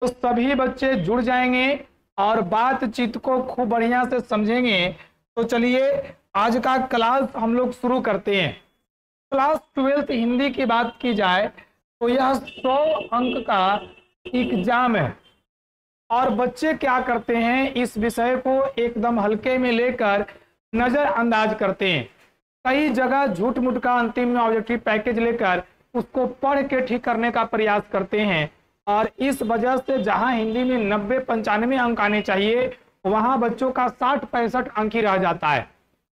तो सभी बच्चे जुड़ जाएंगे और बातचीत को खूब बढ़िया से समझेंगे। तो चलिए आज का क्लास हम लोग शुरू करते हैं। क्लास 12th हिंदी की बात की जाए तो यह 100 अंक का एग्जाम है और बच्चे क्या करते हैं, इस विषय को एकदम हल्के में लेकर नजरअंदाज करते हैं। कई जगह झूठ मूठ का अंतिम में ऑब्जेक्टिव पैकेज लेकर उसको पढ़ के ठीक करने का प्रयास करते हैं और इस वजह से जहां हिंदी में 90-95 अंक आने चाहिए वहां बच्चों का 60-65 अंक ही रह जाता है।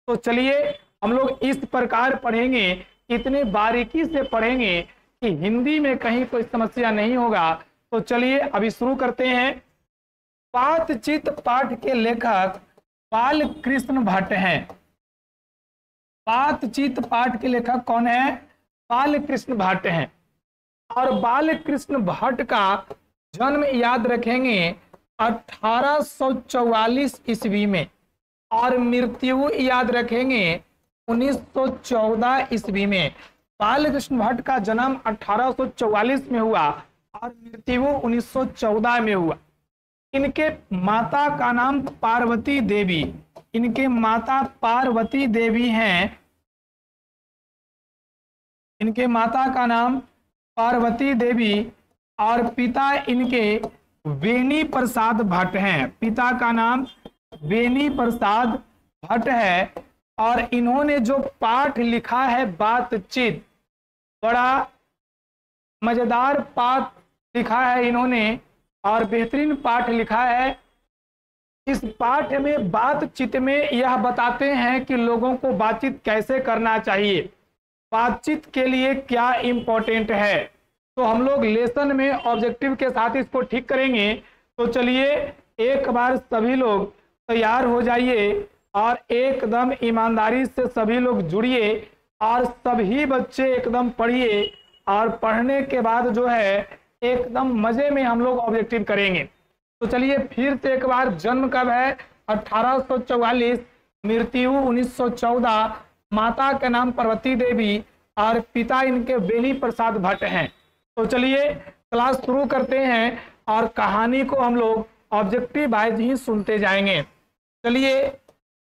तो चलिए हम लोग इस प्रकार पढ़ेंगे, इतने बारीकी से पढ़ेंगे कि हिंदी में कहीं कोई समस्या नहीं होगा। तो चलिए अभी शुरू करते हैं। बातचीत पाठ के लेखक बालकृष्ण भट्ट हैं। बातचीत पाठ के लेखक कौन है? बालकृष्ण भट्ट हैं। और बालकृष्ण भट्ट का जन्म याद रखेंगे 1844 ईस्वी में और मृत्यु याद रखेंगे 1914 ईस्वी में। बालकृष्ण भट्ट का जन्म 1844 में हुआ और मृत्यु 1914 में हुआ। इनके माता का नाम पार्वती देवी, इनके माता पार्वती देवी हैं। इनके माता का नाम पार्वती देवी और पिता इनके वेणी प्रसाद भट्ट हैं। पिता का नाम वेणी प्रसाद भट्ट है और इन्होंने जो पाठ लिखा है बातचीत, बड़ा मजेदार पाठ लिखा है इन्होंने और बेहतरीन पाठ लिखा है। इस पाठ में बातचीत में यह बताते हैं कि लोगों को बातचीत कैसे करना चाहिए, बातचीत के लिए क्या इंपॉर्टेंट है। तो हम लोग लेसन में ऑब्जेक्टिव के साथ इसको ठीक करेंगे। तो चलिए एक बार सभी लोग तैयार हो जाइए और एकदम ईमानदारी से सभी लोग जुड़िए और सभी बच्चे एकदम पढ़िए और पढ़ने के बाद जो है एकदम मजे में हम लोग ऑब्जेक्टिव करेंगे। तो चलिए फिर से एक बार, जन्म कब है? 1844, मृत्यु 1914, माता का नाम पार्वती देवी और पिता इनके वेणी प्रसाद भट्ट हैं। तो चलिए क्लास शुरू करते हैं और कहानी को हम लोग ऑब्जेक्टिव वाइज ही सुनते जाएंगे। चलिए,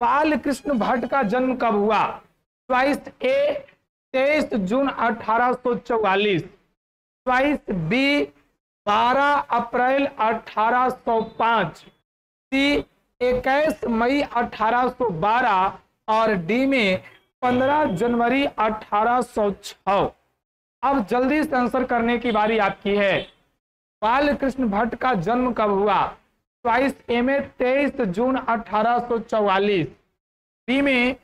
बालकृष्ण भट्ट का जन्म कब हुआ? चॉइस ए 23 जून 1844, चॉइस बी 12 अप्रैल 1805, सी 21 मई 1812 और डी में 15 जनवरी 1806। अब जल्दी से आंसर करने की बारी आपकी है। बालकृष्ण भट्ट का जन्म कब हुआ? चॉइस ए में 23 जून 1844, बी में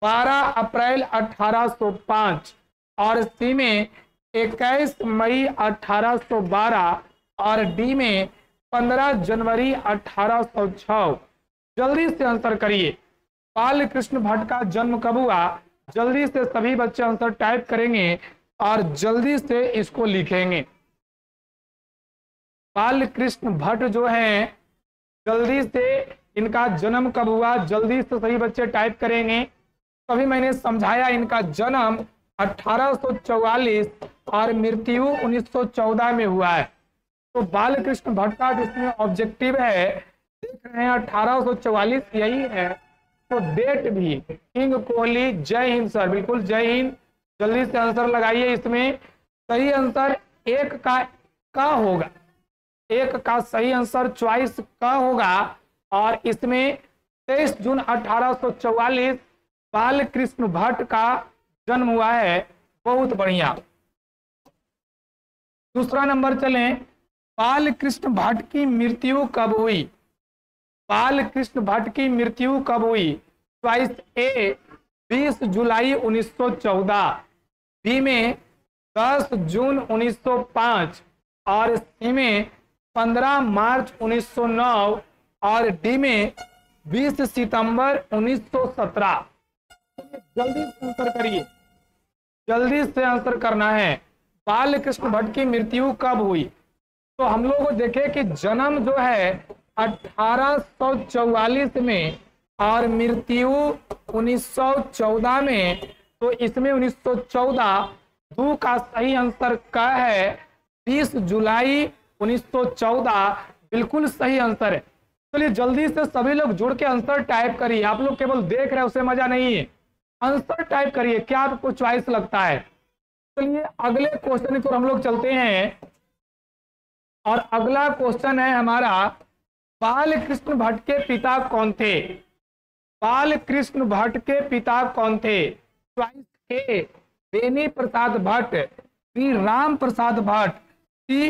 12 अप्रैल 1805 और सी में 21 मई 1812 और डी में 15 जनवरी 1806। जल्दी से आंसर करिए। बालकृष्ण भट्ट का जन्म कब हुआ? जल्दी से सभी बच्चे आंसर टाइप करेंगे और जल्दी से इसको लिखेंगे। बालकृष्ण भट्ट जो हैं, जल्दी से इनका जन्म कब हुआ? जल्दी से सभी बच्चे टाइप करेंगे। तभी मैंने समझाया इनका जन्म 1844 और मृत्यु 1914 में हुआ है। तो बालकृष्ण भट्ट का जिसमें ऑब्जेक्टिव है, देख रहे हैं 1844 यही है। तो डेट भी, किंग कोहली, जय हिंद सर, बिल्कुल जय हिंद। जल्दी से आंसर लगाइए। इसमें सही आंसर एक का होगा, एक का सही आंसर चॉइस का होगा और इसमें 23 जून 1844 बालकृष्ण भट्ट का जन्म हुआ है। बहुत बढ़िया। दूसरा नंबर चलें, बालकृष्ण भट्ट की मृत्यु कब हुई? बालकृष्ण भट्ट की मृत्यु कब हुई? चॉइस ए 20 जुलाई 1914, बी में 10 जून 1905 और सी में 15 मार्च 1909 और डी में 20 सितंबर 1917। जल्दी से आंसर करिए, जल्दी से आंसर करना है। बालकृष्ण भट्ट की मृत्यु कब हुई? तो हम लोग देखें कि जन्म जो है 1844 में और मृत्यु 1914 में। तो इसमें 1914 दो का सही आंसर का है 20 जुलाई 1914 बिल्कुल सही आंसर है। चलिए जल्दी से सभी लोग जुड़ के आंसर टाइप करिए। आप लोग केवल देख रहे हैं उससे मजा नहीं है, आंसर टाइप करिए, क्या आपको चॉइस लगता है। चलिए अगले क्वेश्चन की ओर हम लोग चलते हैं और अगला क्वेश्चन है हमारा, बाल कृष्ण भट्ट के पिता कौन थे? बाल कृष्ण भट्ट के पिता कौन थे? चॉइस ए बेनी प्रसाद भट्ट, बी राम प्रसाद भट्ट, सी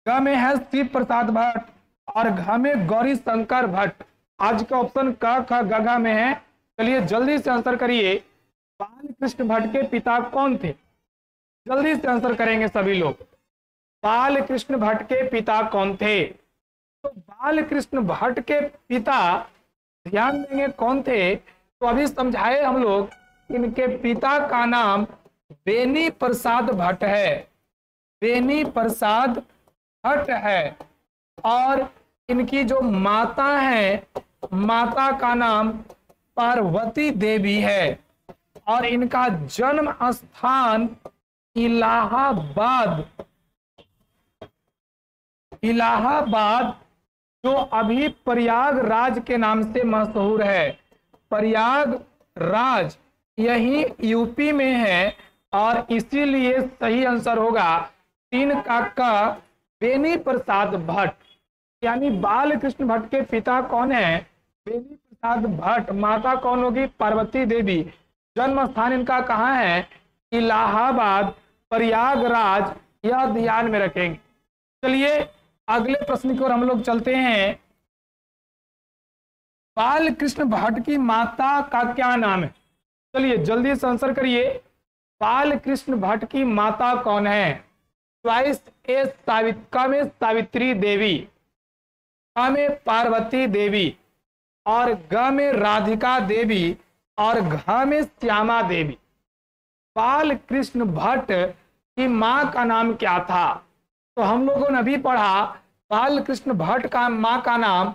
ग में है शिव प्रसाद भट्ट और घ में गौरी शंकर भट्ट। आज का ऑप्शन क ख ग घ में है। चलिए जल्दी से आंसर करिए, बाल कृष्ण भट्ट के पिता कौन थे? जल्दी से आंसर करेंगे सभी लोग। बाल कृष्ण भट्ट के पिता कौन थे? तो बाल कृष्ण भट्ट के पिता ध्यान देंगे कौन थे, तो अभी समझाए हम लोग। इनके पिता का नाम बेनी प्रसाद भट्ट है, बेनी प्रसाद भट्ट है। और इनकी जो माता है, माता का नाम पार्वती देवी है। और इनका जन्म स्थान इलाहाबाद, इलाहाबाद जो अभी प्रयागराज के नाम से मशहूर है। प्रयागराज यही यूपी में है और इसीलिए सही आंसर होगा 3 का क, बेनी प्रसाद भट्ट। यानी बाल कृष्ण भट्ट के पिता कौन है? बेनी प्रसाद भट्ट। माता कौन होगी? पार्वती देवी। जन्म स्थान इनका कहाँ है? इलाहाबाद, प्रयागराज, यह ध्यान में रखेंगे। चलिए अगले प्रश्न की ओर हम लोग चलते हैं। बाल कृष्ण भट्ट की माता का क्या नाम है? चलिए जल्दी से आंसर करिए, बाल कृष्ण भट्ट की माता कौन है? चॉइस ए क में सावित्री देवी, ख में पार्वती देवी और ग में राधिका देवी और घ में श्यामा देवी। बाल कृष्ण भट्ट की माँ का नाम क्या था? तो हम लोगों ने अभी पढ़ा, बाल कृष्ण भट्ट का माँ का नाम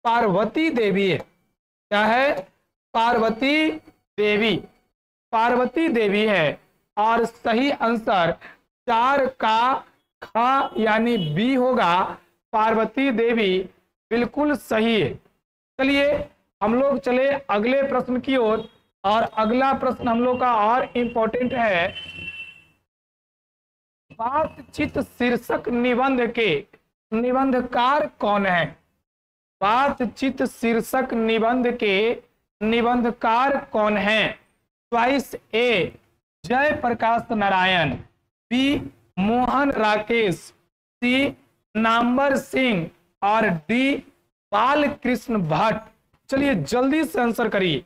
पार्वती देवी है। क्या है? पार्वती देवी, पार्वती देवी है। और सही आंसर 4 का ख यानी बी होगा, पार्वती देवी बिल्कुल सही है। चलिए हम लोग चले अगले प्रश्न की ओर। और अगला प्रश्न हम लोग का और इम्पोर्टेंट है। बातचीत शीर्षक निबंध के निबंधकार कौन है? बातचीत शीर्षक निबंध के निबंधकार कौन है? चॉइस ए जय प्रकाश नारायण, बी मोहन राकेश, सी नामवर सिंह और डी बाल कृष्ण भट्ट। चलिए जल्दी से आंसर करिए।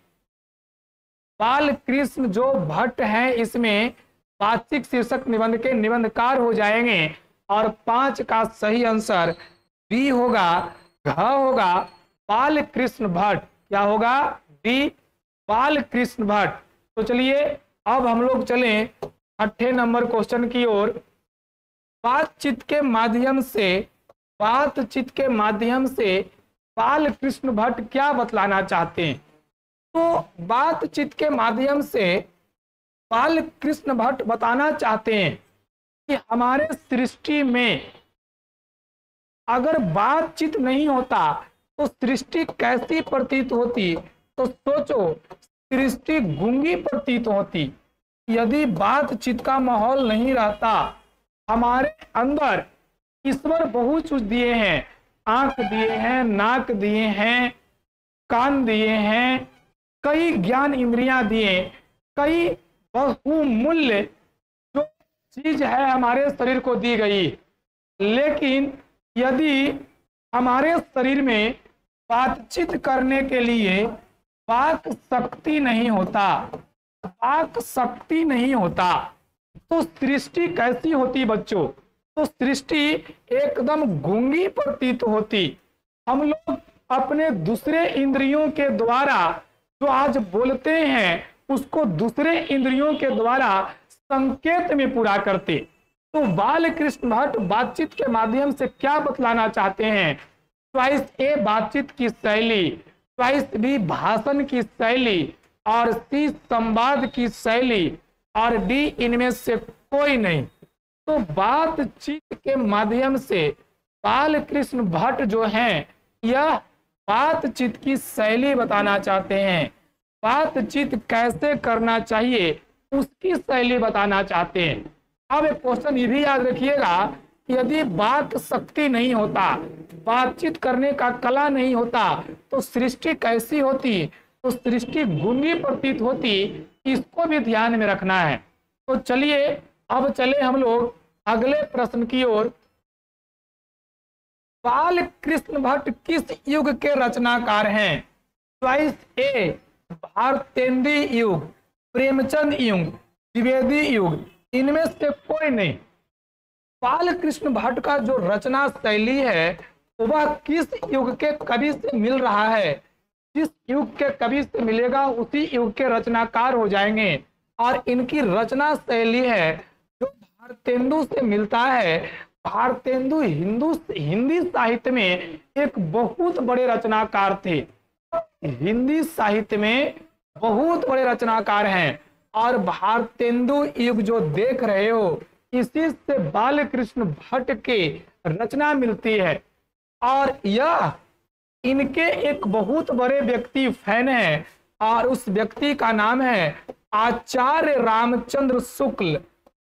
बाल कृष्ण जो भट्ट हैं इसमें बातचीत शीर्षक निबंध के निबंधकार हो जाएंगे। और 5 का सही आंसर बी होगा, घ होगा, बाल कृष्ण भट्ट। क्या होगा? डी बाल कृष्ण भट्ट। तो चलिए अब हम लोग चलें 8 नंबर क्वेश्चन की ओर। बातचीत के माध्यम से बाल कृष्ण भट्ट क्या बतलाना चाहते हैं? तो बातचीत के माध्यम से बाल कृष्ण भट्ट बताना चाहते हैं कि हमारे सृष्टि में अगर बातचीत नहीं होता तो सृष्टि कैसी प्रतीत होती? तो सोचो, सृष्टि गूंगी प्रतीत होती। यदि बातचीत का माहौल नहीं रहता, हमारे अंदर ईश्वर बहुत कुछ दिए हैं, आंख दिए हैं, नाक दिए हैं, कान दिए हैं, कई ज्ञान इंद्रियां दिए, कई बहुमूल्य जो चीज है हमारे शरीर को दी गई। लेकिन यदि हमारे शरीर में बातचीत करने के लिए वाक शक्ति नहीं होता, वाक शक्ति नहीं होता, तो सृष्टि कैसी होती बच्चों? तो सृष्टि एकदम गूंगी प्रतीत होती। हम लोग अपने दूसरे इंद्रियों के द्वारा जो आज बोलते हैं उसको दूसरे इंद्रियों के द्वारा संकेत में पूरा करते। तो बाल कृष्ण भट्ट बातचीत के माध्यम से क्या बतलाना चाहते हैं? चॉइस ए बातचीत की शैली, चॉइस बी भाषण की शैली और सी संवाद की शैली और डी इनमें से कोई नहीं। तो बातचीत के माध्यम से बाल कृष्ण भट्ट जो हैं यह बातचीत की शैली बताना चाहते हैं, बातचीत कैसे करना चाहिए उसकी शैली बताना चाहते हैं। अब एक क्वेश्चन ये भी याद रखिएगा, यदि वाक शक्ति नहीं होता, बातचीत करने का कला नहीं होता तो सृष्टि कैसी होती, तो सृष्टि गूंगी प्रतीत होती। इसको भी ध्यान में रखना है। तो चलिए अब चले हम लोग अगले प्रश्न की ओर। बाल कृष्ण भट्ट किस युग के रचनाकार हैं? चॉइस ए भारतेंदु युग, प्रेमचंद युग, द्विवेदी युग, इनमें से कोई नहीं। बाल कृष्ण भट्ट का जो रचना शैली है वह किस युग के कवि से मिल रहा है? जिस युग के कवि से मिलेगा उसी युग के रचनाकार हो जाएंगे। और इनकी रचना शैली है जो भारतेंदु से मिलता है। भारतेंदु हिंदी साहित्य में एक बहुत बड़े रचनाकार थे, हिंदी साहित्य में बहुत बड़े रचनाकार हैं। और भारतेंदु युग जो देख रहे हो इसी से बाल कृष्ण भट्ट के रचना मिलती है। और यह इनके एक बहुत बड़े व्यक्ति फैन है और उस व्यक्ति का नाम है आचार्य रामचंद्र शुक्ल।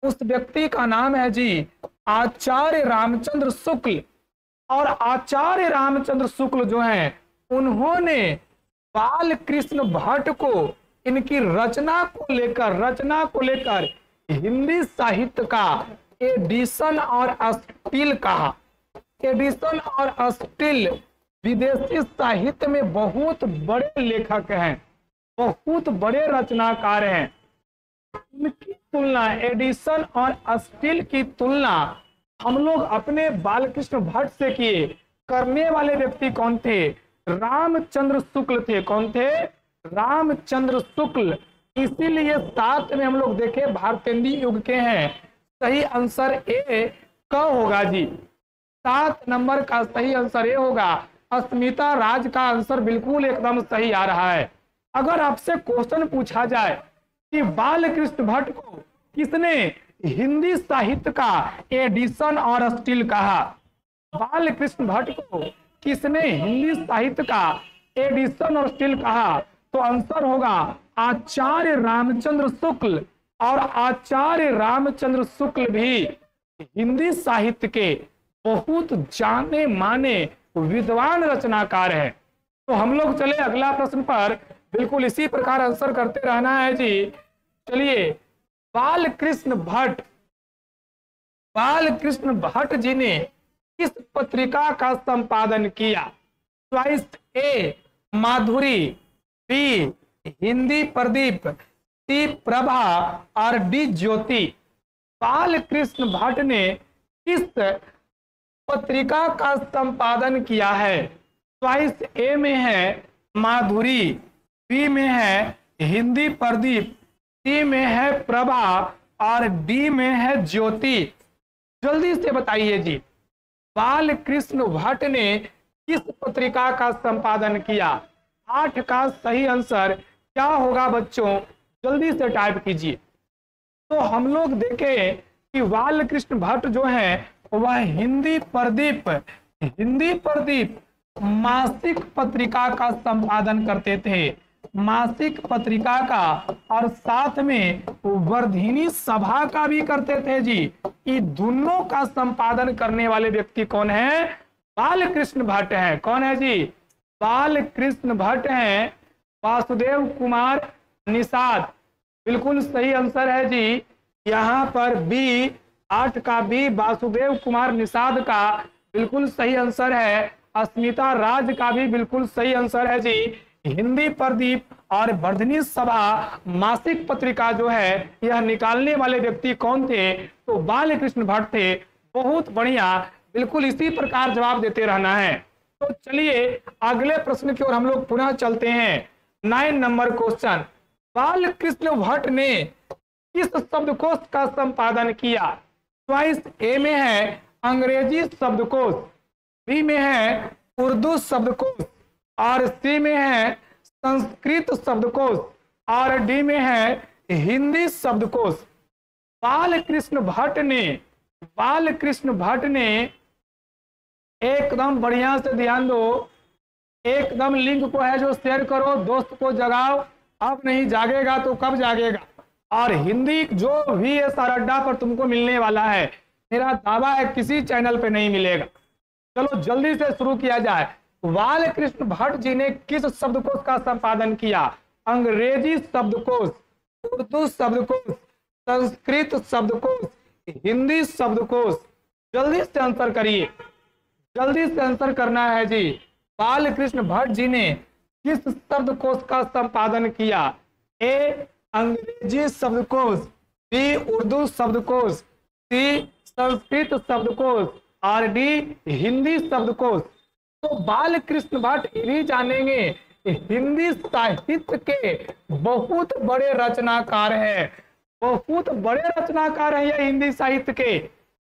उस व्यक्ति का नाम है जी आचार्य रामचंद्र शुक्ल। और आचार्य रामचंद्र शुक्ल जो हैं उन्होंने बाल कृष्ण भट्ट को इनकी रचना को लेकर हिंदी साहित्य का एडिशन और स्टील कहा। एडिशन और स्टील विदेशी साहित्य में बहुत बड़े लेखक हैं, बहुत बड़े रचनाकार हैं। इनकी तुलना, एडिशन और स्टील की तुलना हम लोग अपने बालकृष्ण भट्ट से किए। करने वाले व्यक्ति कौन थे? रामचंद्र शुक्ल थे। कौन थे? रामचंद्र शुक्ल। इसीलिए साथ में हम लोग देखे भारतेंदु युग के हैं। सही आंसर ए क होगा जी। 7 नंबर का सही आंसर ए होगा। अस्मिता राज का आंसर बिल्कुल एकदम सही आ रहा है। अगर आपसे क्वेश्चन पूछा जाए कि बाल कृष्ण भट्ट को किसने हिंदी साहित्य का एडिशन और स्टील कहा, बाल कृष्ण भट्ट को किसने हिंदी साहित्य का एडिशन और स्टील कहा, तो आंसर होगा आचार्य रामचंद्र शुक्ल। और आचार्य रामचंद्र शुक्ल भी हिंदी साहित्य के बहुत जाने माने विद्वान रचनाकार है। तो हम लोग चले अगला प्रश्न पर, बिल्कुल इसी प्रकार आंसर करते रहना है जी। चलिए, बाल कृष्ण भट्ट जी ने किस पत्रिका का संपादन किया? चॉइस ए माधुरी, बी हिंदी प्रदीप, सी प्रभा और डी ज्योति। बाल कृष्ण भट्ट ने किस पत्रिका का संपादन किया है? चॉइस ए में है माधुरी, बी में है हिंदी प्रदीप, सी में है प्रभा और डी में है ज्योति। जल्दी से बताइए जी, बाल कृष्ण भट्ट ने किस पत्रिका का संपादन किया? 8 का सही आंसर क्या होगा बच्चों? जल्दी से टाइप कीजिए। तो हम लोग देखें कि बाल कृष्ण भट्ट जो है वह हिंदी प्रदीप मासिक पत्रिका का संपादन करते थे, मासिक पत्रिका का, और साथ में वर्धिनी सभा का भी करते थे जी। ये दोनों का संपादन करने वाले व्यक्ति कौन है? बाल कृष्ण भट्ट हैं। कौन है जी? बाल कृष्ण भट्ट हैं। वासुदेव कुमार निषाद, बिल्कुल सही आंसर है जी। यहाँ पर बी, 8 का बी वासुदेव कुमार निषाद का बिल्कुल सही आंसर है। अस्मिता राज का भी बिल्कुल सही आंसर है जी। हिंदी प्रदीप और वर्धिनी सभा मासिक पत्रिका जो है यह निकालने वाले व्यक्ति कौन थे? तो बाल कृष्ण भट्ट थे। बहुत बढ़िया, बिल्कुल इसी प्रकार जवाब देते रहना है। तो चलिए अगले प्रश्न की ओर हम लोग पुनः चलते हैं। 9 नंबर क्वेश्चन, बाल कृष्ण भट्ट ने किस शब्दकोश का संपादन किया? चॉइस ए में है अंग्रेजी शब्दकोश, बी में है उर्दू शब्दकोश और सी में है संस्कृत शब्दकोश और डी में है हिंदी शब्दकोश। बाल कृष्ण भट्ट ने एकदम बढ़िया से ध्यान दो, एकदम लिंक को है जो शेयर करो, दोस्त को जगाओ, अब नहीं जागेगा तो कब जागेगा। और हिंदी जो भी ये अड्डा पर तुमको मिलने वाला है, मेरा दावा है किसी चैनल पे नहीं मिलेगा। चलो जल्दी से शुरू किया जाए। बाल कृष्ण भट्ट जी ने किस शब्दकोश का संपादन किया? अंग्रेजी शब्दकोश, उर्दू शब्दकोश, संस्कृत शब्दकोश, हिंदी शब्दकोश। जल्दी से आंसर करिए, जल्दी से आंसर करना है जी। बाल कृष्ण भट्ट जी ने किस शब्दकोश का संपादन किया? ए अंग्रेजी शब्दकोश, बी उर्दू शब्दकोश, सी संस्कृत शब्दकोश और डी हिंदी शब्दकोश। तो बाल कृष्ण भट्ट भी जानेंगे हिंदी साहित्य के बहुत बड़े रचनाकार है, बहुत बड़े रचनाकार है ये हिंदी साहित्य के।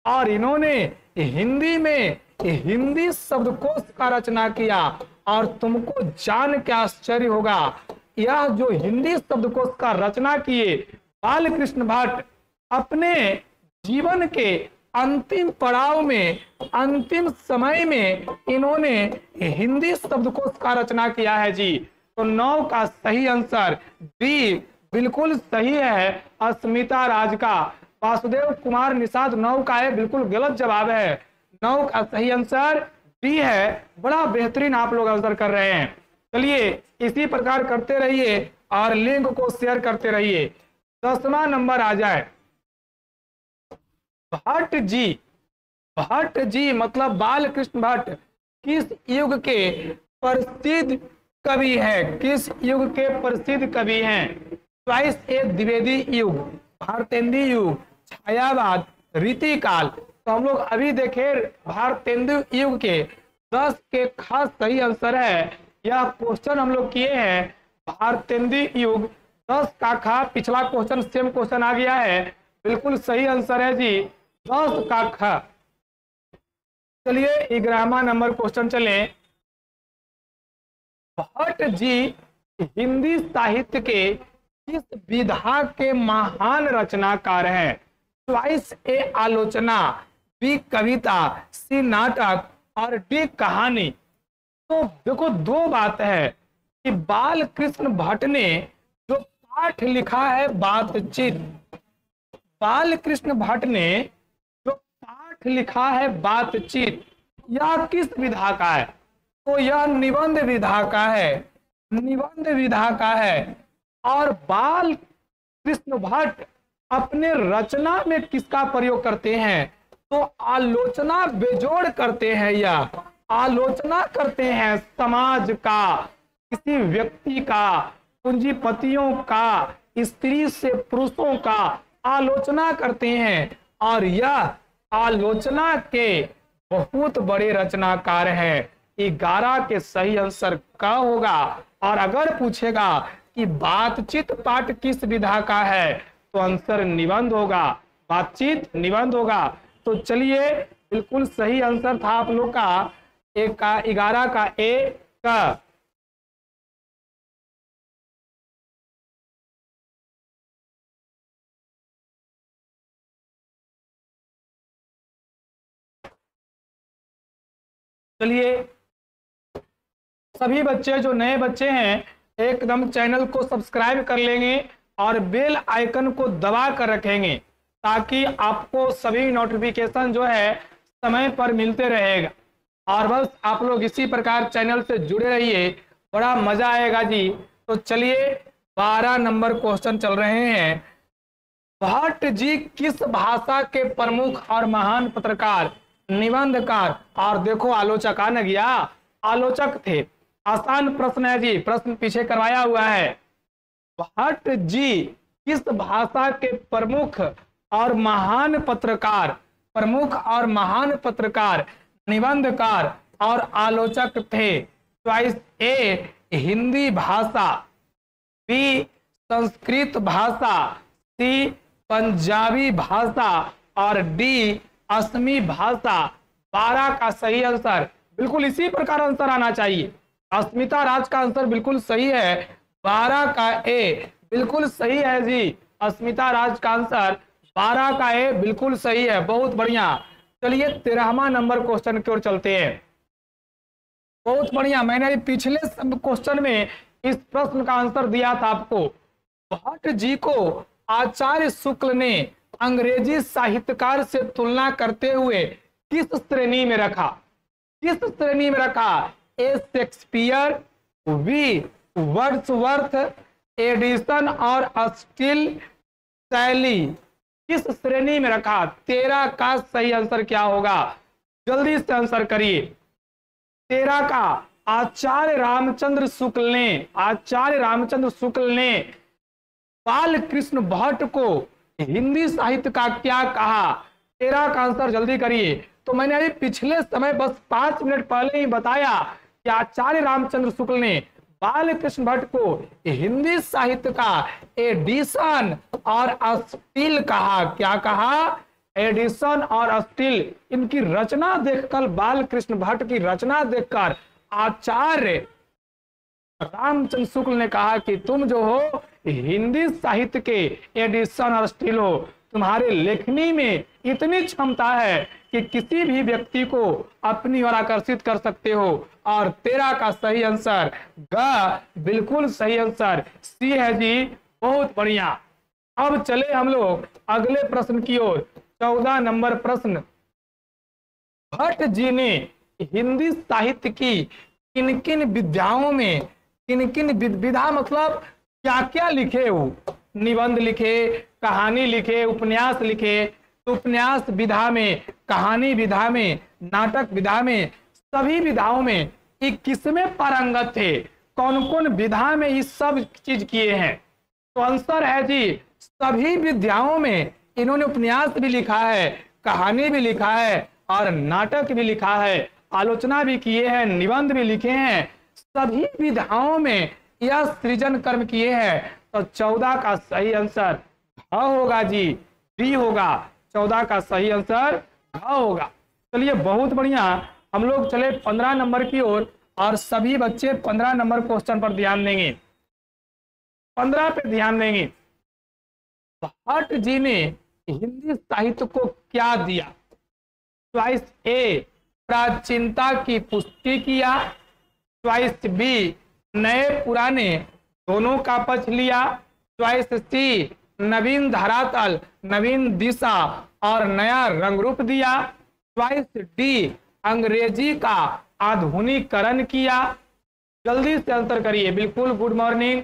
और इन्होंने हिंदी में हिंदी शब्दकोश का रचना किया। और तुमको जान के आश्चर्य होगा, यह जो हिंदी शब्दकोश का रचना किए बाल कृष्ण भट्ट, अपने जीवन के अंतिम पड़ाव में, अंतिम समय में इन्होंने हिंदी शब्दकोश का रचना किया है जी। तो 9 का सही आंसर बी बिल्कुल सही है, अस्मिता राज का। वासुदेव कुमार निषाद 9 का है, बिल्कुल गलत जवाब है। 9 का सही आंसर बी है। बड़ा बेहतरीन आप लोग आंसर कर रहे हैं। चलिए इसी प्रकार करते रहिए और लिंक को शेयर करते रहिए। 10वां नंबर आ जाए। भट्ट जी मतलब बाल कृष्ण भट्ट किस युग के प्रसिद्ध कवि हैं? किस युग के प्रसिद्ध कवि हैं? चॉइस ए द्विवेदी युग, भारतेंदु युग, छायावाद, रीतिकाल। तो हम लोग अभी देखे भारतेंदु युग के 10 के खास सही आंसर है। यह क्वेश्चन हम लोग किए हैं भारतेंदु युग 10 का खा। पिछला क्वेश्चन सेम क्वेश्चन आ गया है, बिल्कुल सही आंसर है जी 10 का ख। चलिए 11वां नंबर क्वेश्चन चले। भट्ट जी हिंदी साहित्य के किस विधा के महान रचनाकार हैं? चॉइस ए आलोचना, बी कविता, सी नाटक और डी कहानी। तो देखो दो बात है कि बाल कृष्ण भट्ट ने जो पाठ लिखा है बातचीत, बाल कृष्ण भट्ट ने जो पाठ लिखा है बातचीत, यह किस विधा का है? तो यह निबंध विधा का है, निबंध विधा का है। और बाल कृष्ण भट्ट अपने रचना में किसका प्रयोग करते हैं? तो आलोचना बेजोड़ करते हैं, या आलोचना करते हैं समाज का, किसी व्यक्ति का, पूंजीपतियों का, स्त्री से पुरुषों का आलोचना करते हैं। और यह आलोचना के बहुत बड़े रचनाकार हैं। 11 के सही आंसर क्या होगा? और अगर पूछेगा कि बातचीत पाठ किस विधा का है, तो आंसर निबंध होगा, बातचीत निबंध होगा। तो चलिए बिल्कुल सही आंसर था आप लोग का 11 का ए का। चलिए सभी बच्चे जो नए बच्चे हैं एकदम चैनल को सब्सक्राइब कर लेंगे और बेल आइकन को दबा कर रखेंगे, ताकि आपको सभी नोटिफिकेशन जो है समय पर मिलते रहेगा। और बस आप लोग इसी प्रकार चैनल से जुड़े रहिए, बड़ा मजा आएगा जी। तो चलिए 12 नंबर क्वेश्चन चल रहे हैं। भट्ट जी किस भाषा के प्रमुख और महान पत्रकार, निबंधकार और देखो आलोचक आ न गया, आलोचक थे। आसान प्रश्न है जी, प्रश्न पीछे करवाया हुआ है। भट्ट जी किस भाषा के प्रमुख और महान पत्रकार, प्रमुख और महान पत्रकार, निबंधकार और आलोचक थे? चॉइस ए हिंदी भाषा, बी संस्कृत भाषा, सी पंजाबी भाषा और डी असमी भाषा। 12 का सही आंसर बिल्कुल इसी प्रकार आंसर आना चाहिए। अस्मिता राज का आंसर बिल्कुल सही है, 12 का ए बिल्कुल सही है जी। अस्मिता राज का आंसर 12 का ए बिल्कुल सही है, बहुत बढ़िया। चलिए 13वां नंबर क्वेश्चन की ओर चलते हैं। बहुत बढ़िया, मैंने अभी पिछले क्वेश्चन में इस प्रश्न का आंसर दिया था आपको। भट्ट जी को आचार्य शुक्ल ने अंग्रेजी साहित्यकार से तुलना करते हुए किस श्रेणी में रखा? किस श्रेणी में रखा? ए शेक्सपियर, बी वर्ड्सवर्थ, एडिसन और स्टील शैली। किस श्रेणी में रखा? 13 का सही आंसर क्या होगा? जल्दी से आंसर करिए। 13 का आचार्य रामचंद्र शुक्ल ने बाल कृष्ण भट्ट को हिंदी साहित्य का क्या कहा? 13 का आंसर जल्दी करिए। तो मैंने अभी पिछले समय बस 5 मिनट पहले ही बताया कि आचार्य रामचंद्र शुक्ल ने बाल कृष्ण भट्ट को हिंदी साहित्य का एडिशन और स्टील कहा। क्या कहा? एडिशन और स्टील। इनकी रचना देखकर, बाल कृष्ण भट्ट की रचना देखकर आचार्य रामचंद्र शुक्ल ने कहा कि तुम जो हो हिंदी साहित्य के एडिशन और स्टील हो। तुम्हारे लेखनी में इतनी क्षमता है कि किसी भी व्यक्ति को अपनी ओर आकर्षित कर सकते हो। और 13 का सही आंसर बिल्कुल सही आंसर सी है जी। बहुत बढ़िया। अब चले हम लोग अगले प्रश्न की ओर। 14 नंबर प्रश्न, भट्ट जी ने हिंदी साहित्य की किन किन विधाओं में, किन किन विधा मतलब क्या क्या लिखे हो? निबंध लिखे, कहानी लिखे, उपन्यास लिखे। तो उपन्यास विधा में, कहानी विधा में, नाटक विधा में, सभी विधाओं में ये किसमें पारंगत थे? कौन कौन विधा में ये सब चीज किए हैं? तो आंसर है जी सभी विधाओं में। इन्होंने उपन्यास भी लिखा है, कहानी भी लिखा है और नाटक भी लिखा है, आलोचना भी किए हैं, निबंध भी लिखे हैं। सभी विधाओं में यह सृजन कर्म किए हैं। तो 14 का सही आंसर घ होगा जी, डी होगा। 14 का सही आंसर घ होगा। चलिए बहुत बढ़िया। हम लोग चले 15 नंबर की ओर और सभी बच्चे 15 नंबर क्वेश्चन पर ध्यान देंगे। 15 पे ध्यान देंगे। भट्ट जी ने हिंदी साहित्य को क्या दिया? चॉइस ए प्राचीनता की पुष्टि किया, चॉइस बी नए पुराने दोनों का पक्ष लिया, चॉइस सी नवीन धरातल, नवीन दिशा और नया रंग रूप दिया, चॉइस डी अंग्रेजी का आधुनिकीकरण किया। जल्दी से आंसर करिए। बिल्कुल गुड मॉर्निंग।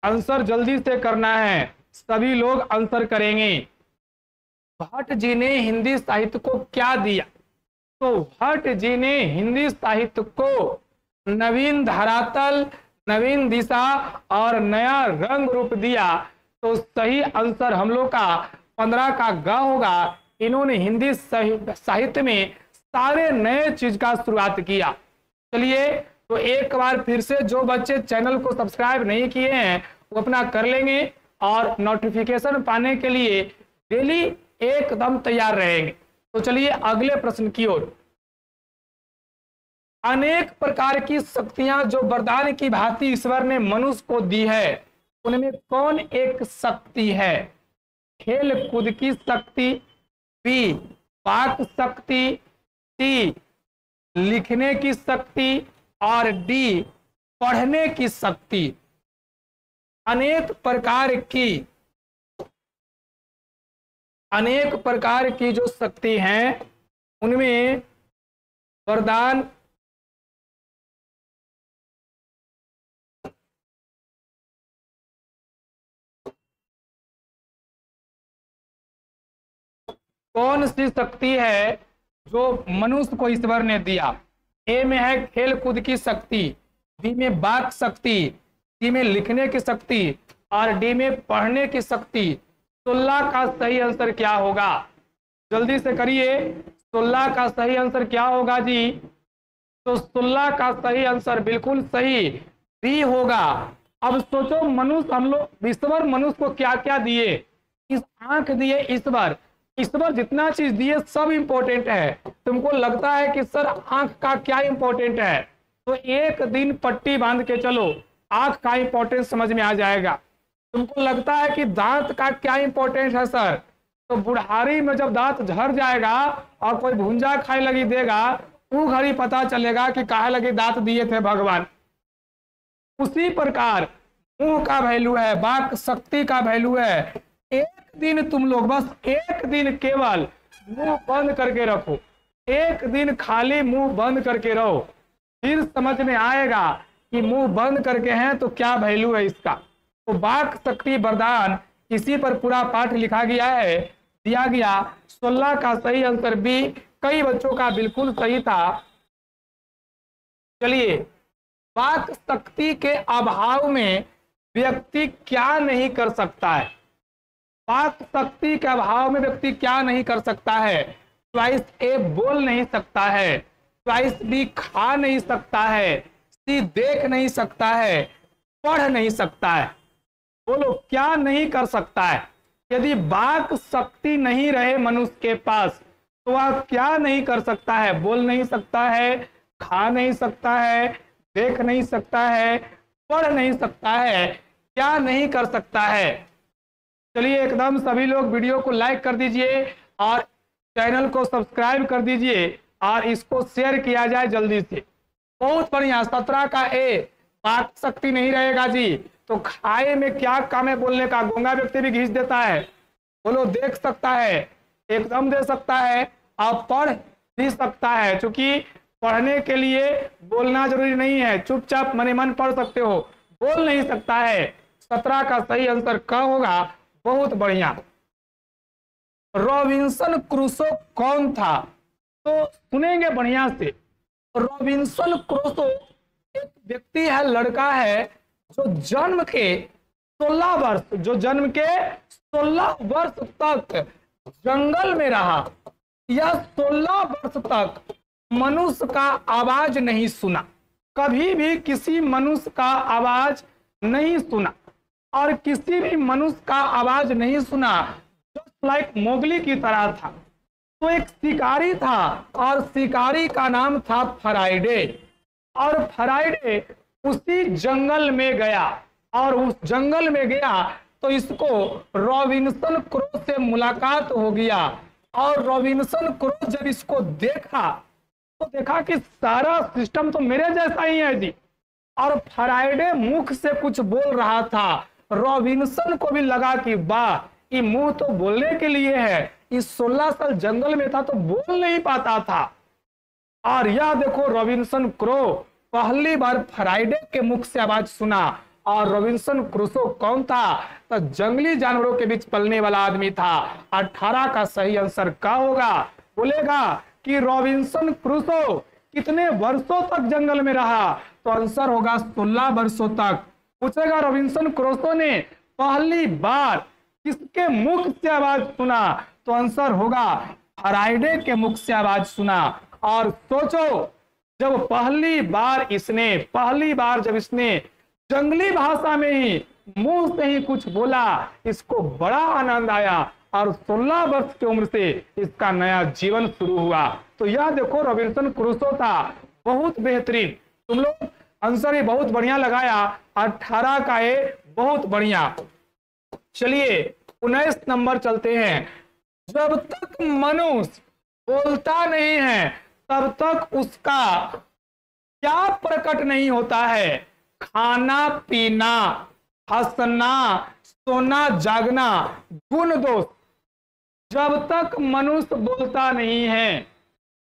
आंसर जल्दी से करना है, सभी लोग आंसर करेंगे। भट्ट जी ने हिंदी साहित्य को क्या दिया? तो भट्ट जी ने हिंदी साहित्य को नवीन धरातल, नवीन दिशा और नया रंग रूप दिया। तो सही आंसर हम लोग का 15 का ग होगा। इन्होंने हिंदी साहित्य में सारे नए चीज का शुरुआत किया। चलिए तो एक बार फिर से जो बच्चे चैनल को सब्सक्राइब नहीं किए हैं वो अपना कर लेंगे और नोटिफिकेशन पाने के लिए डेली एकदम तैयार रहेंगे। तो चलिए अगले प्रश्न की ओर। अनेक प्रकार की शक्तियां जो वरदान की भांति ईश्वर ने मनुष्य को दी है, उनमें कौन एक शक्ति है? खेल कूद की शक्ति, बी वाक शक्ति, सी लिखने की शक्ति और डी पढ़ने की शक्ति। अनेक प्रकार की जो शक्ति हैं उनमें वरदान कौन सी शक्ति है जो मनुष्य को ईश्वर ने दिया? ए में है खेल कूद की शक्ति, बी में वाक शक्ति, सी में लिखने की शक्ति और डी में पढ़ने की शक्ति। 16 का सही आंसर क्या होगा? जल्दी से करिए। 16 का सही आंसर क्या होगा जी? तो 16 का सही आंसर बिल्कुल सही बी होगा। अब सोचो मनुष्य, हम लोग ईश्वर मनुष्य को क्या क्या दिए? इस आंख दिए ईश्वर। ईश्वर जितना चीज दिए सब इंपॉर्टेंट है। तुमको लगता है कि सर आंख का क्या इंपॉर्टेंट है, तो एक दिन पट्टी बांध के चलो, आंख का इंपॉर्टेंस समझ में आ जाएगा। तुमको लगता है कि दांत का क्या इंपॉर्टेंस है सर, तो बुढ़ारी में जब दांत झड़ जाएगा और कोई भुंजा खाए लगी देगा, वो घड़ी पता चलेगा कि काहे लगे दांत दिए थे भगवान। उसी प्रकार मुंह का वैल्यू है, वाक शक्ति का वैल्यू है। एक दिन तुम लोग बस एक दिन केवल मुंह बंद करके रखो, एक दिन खाली मुंह बंद करके रहो, फिर समझ में आएगा कि मुंह बंद करके हैं तो क्या वैल्यू है इसका। तो वाक शक्ति वरदान, इसी पर पूरा पाठ लिखा गया है, दिया गया। 16 का सही आंसर बी, कई बच्चों का बिल्कुल सही था। चलिए, वाक शक्ति के अभाव में व्यक्ति क्या नहीं कर सकता है? वाक शक्ति के अभाव में व्यक्ति क्या नहीं कर सकता है? चॉइस ए बोल नहीं सकता है, चॉइस बी खा नहीं सकता है, सी देख नहीं सकता है, पढ़ नहीं सकता है। बोलो क्या नहीं कर सकता है? यदि वाक शक्ति नहीं रहे मनुष्य के पास तो वह क्या नहीं कर सकता है? बोल नहीं सकता है, खा नहीं सकता है, देख नहीं सकता है, पढ़ नहीं सकता है, क्या नहीं कर सकता है? चलिए एकदम सभी लोग वीडियो को लाइक कर दीजिए और चैनल को सब्सक्राइब कर दीजिए और इसको शेयर किया जाए जल्दी से। बहुत बढ़िया। 17 का ए, वाक शक्ति नहीं रहेगा जी तो खाए में क्या काम है बोलने का? गूंगा व्यक्ति भी घींच देता है। बोलो देख सकता है, एकदम दे सकता है और पढ़ भी सकता है, क्योंकि पढ़ने के लिए बोलना जरूरी नहीं है, चुपचाप मने मन पढ़ सकते हो। बोल नहीं सकता है। 17 का सही आंसर क होगा। बहुत बढ़िया। रॉबिन्सन क्रूसो कौन था? तो सुनेंगे बढ़िया से। रॉबिन्सन क्रूसो एक व्यक्ति है, लड़का है जो जन्म के 16 वर्ष तक जंगल में रहा। यह 16 वर्ष तक मनुष्य का आवाज नहीं सुना, कभी भी किसी मनुष्य का आवाज नहीं सुना, और किसी भी मनुष्य का आवाज नहीं सुना। जस्ट लाइक मोगली की तरह था। तो एक शिकारी था और शिकारी का नाम था फ्राइडे, और फ्राइडे उसी जंगल में गया, और उस जंगल में गया तो इसको रॉबिन्सन क्रूसो से मुलाकात हो गया। और रॉबिन्सन क्रूसो जब इसको देखा तो देखा कि सारा सिस्टम तो मेरे जैसा ही है जी, और फ्राइडे मुख से कुछ बोल रहा था। रॉबिन्सन को भी लगा कि वाह, ये मुंह तो बोलने के लिए है, इस 16 साल जंगल में था तो बोल नहीं पाता था। और यह देखो रॉबिन्सन क्रूसो पहली बार फ्राइडे के मुख से आवाज सुना। और रॉबिन्सन क्रूसो कौन था? तो जंगली जानवरों के बीच पलने वाला आदमी था। 18 का सही आंसर क्या होगा? बोलेगा कि रॉबिन्सन क्रूसो कितने वर्षों तक जंगल में रहा? तो आंसर होगा 16 वर्षों तक। पूछेगा रॉबिन्सन क्रूसो ने पहली बार किसके मुख से आवाज सुना? तो आंसर होगा फ्राइडे के मुख से आवाज सुना। और सोचो, जब पहली बार जब इसने जंगली भाषा में ही मुंह से ही कुछ बोला, इसको बड़ा आनंद आया और 16 वर्ष की उम्र से इसका नया जीवन शुरू हुआ। तो यह देखो रॉबिन्सन क्रूसो था। बहुत बेहतरीन, तुम लोग आंसर ही बहुत बढ़िया लगाया। 18 का ए, बहुत बढ़िया। चलिए 19 नंबर चलते हैं। जब तक मनुष्य बोलता नहीं है तब तक उसका क्या प्रकट नहीं होता है? खाना पीना, हंसना, सोना जागना, गुण दोष। जब तक मनुष्य बोलता नहीं है,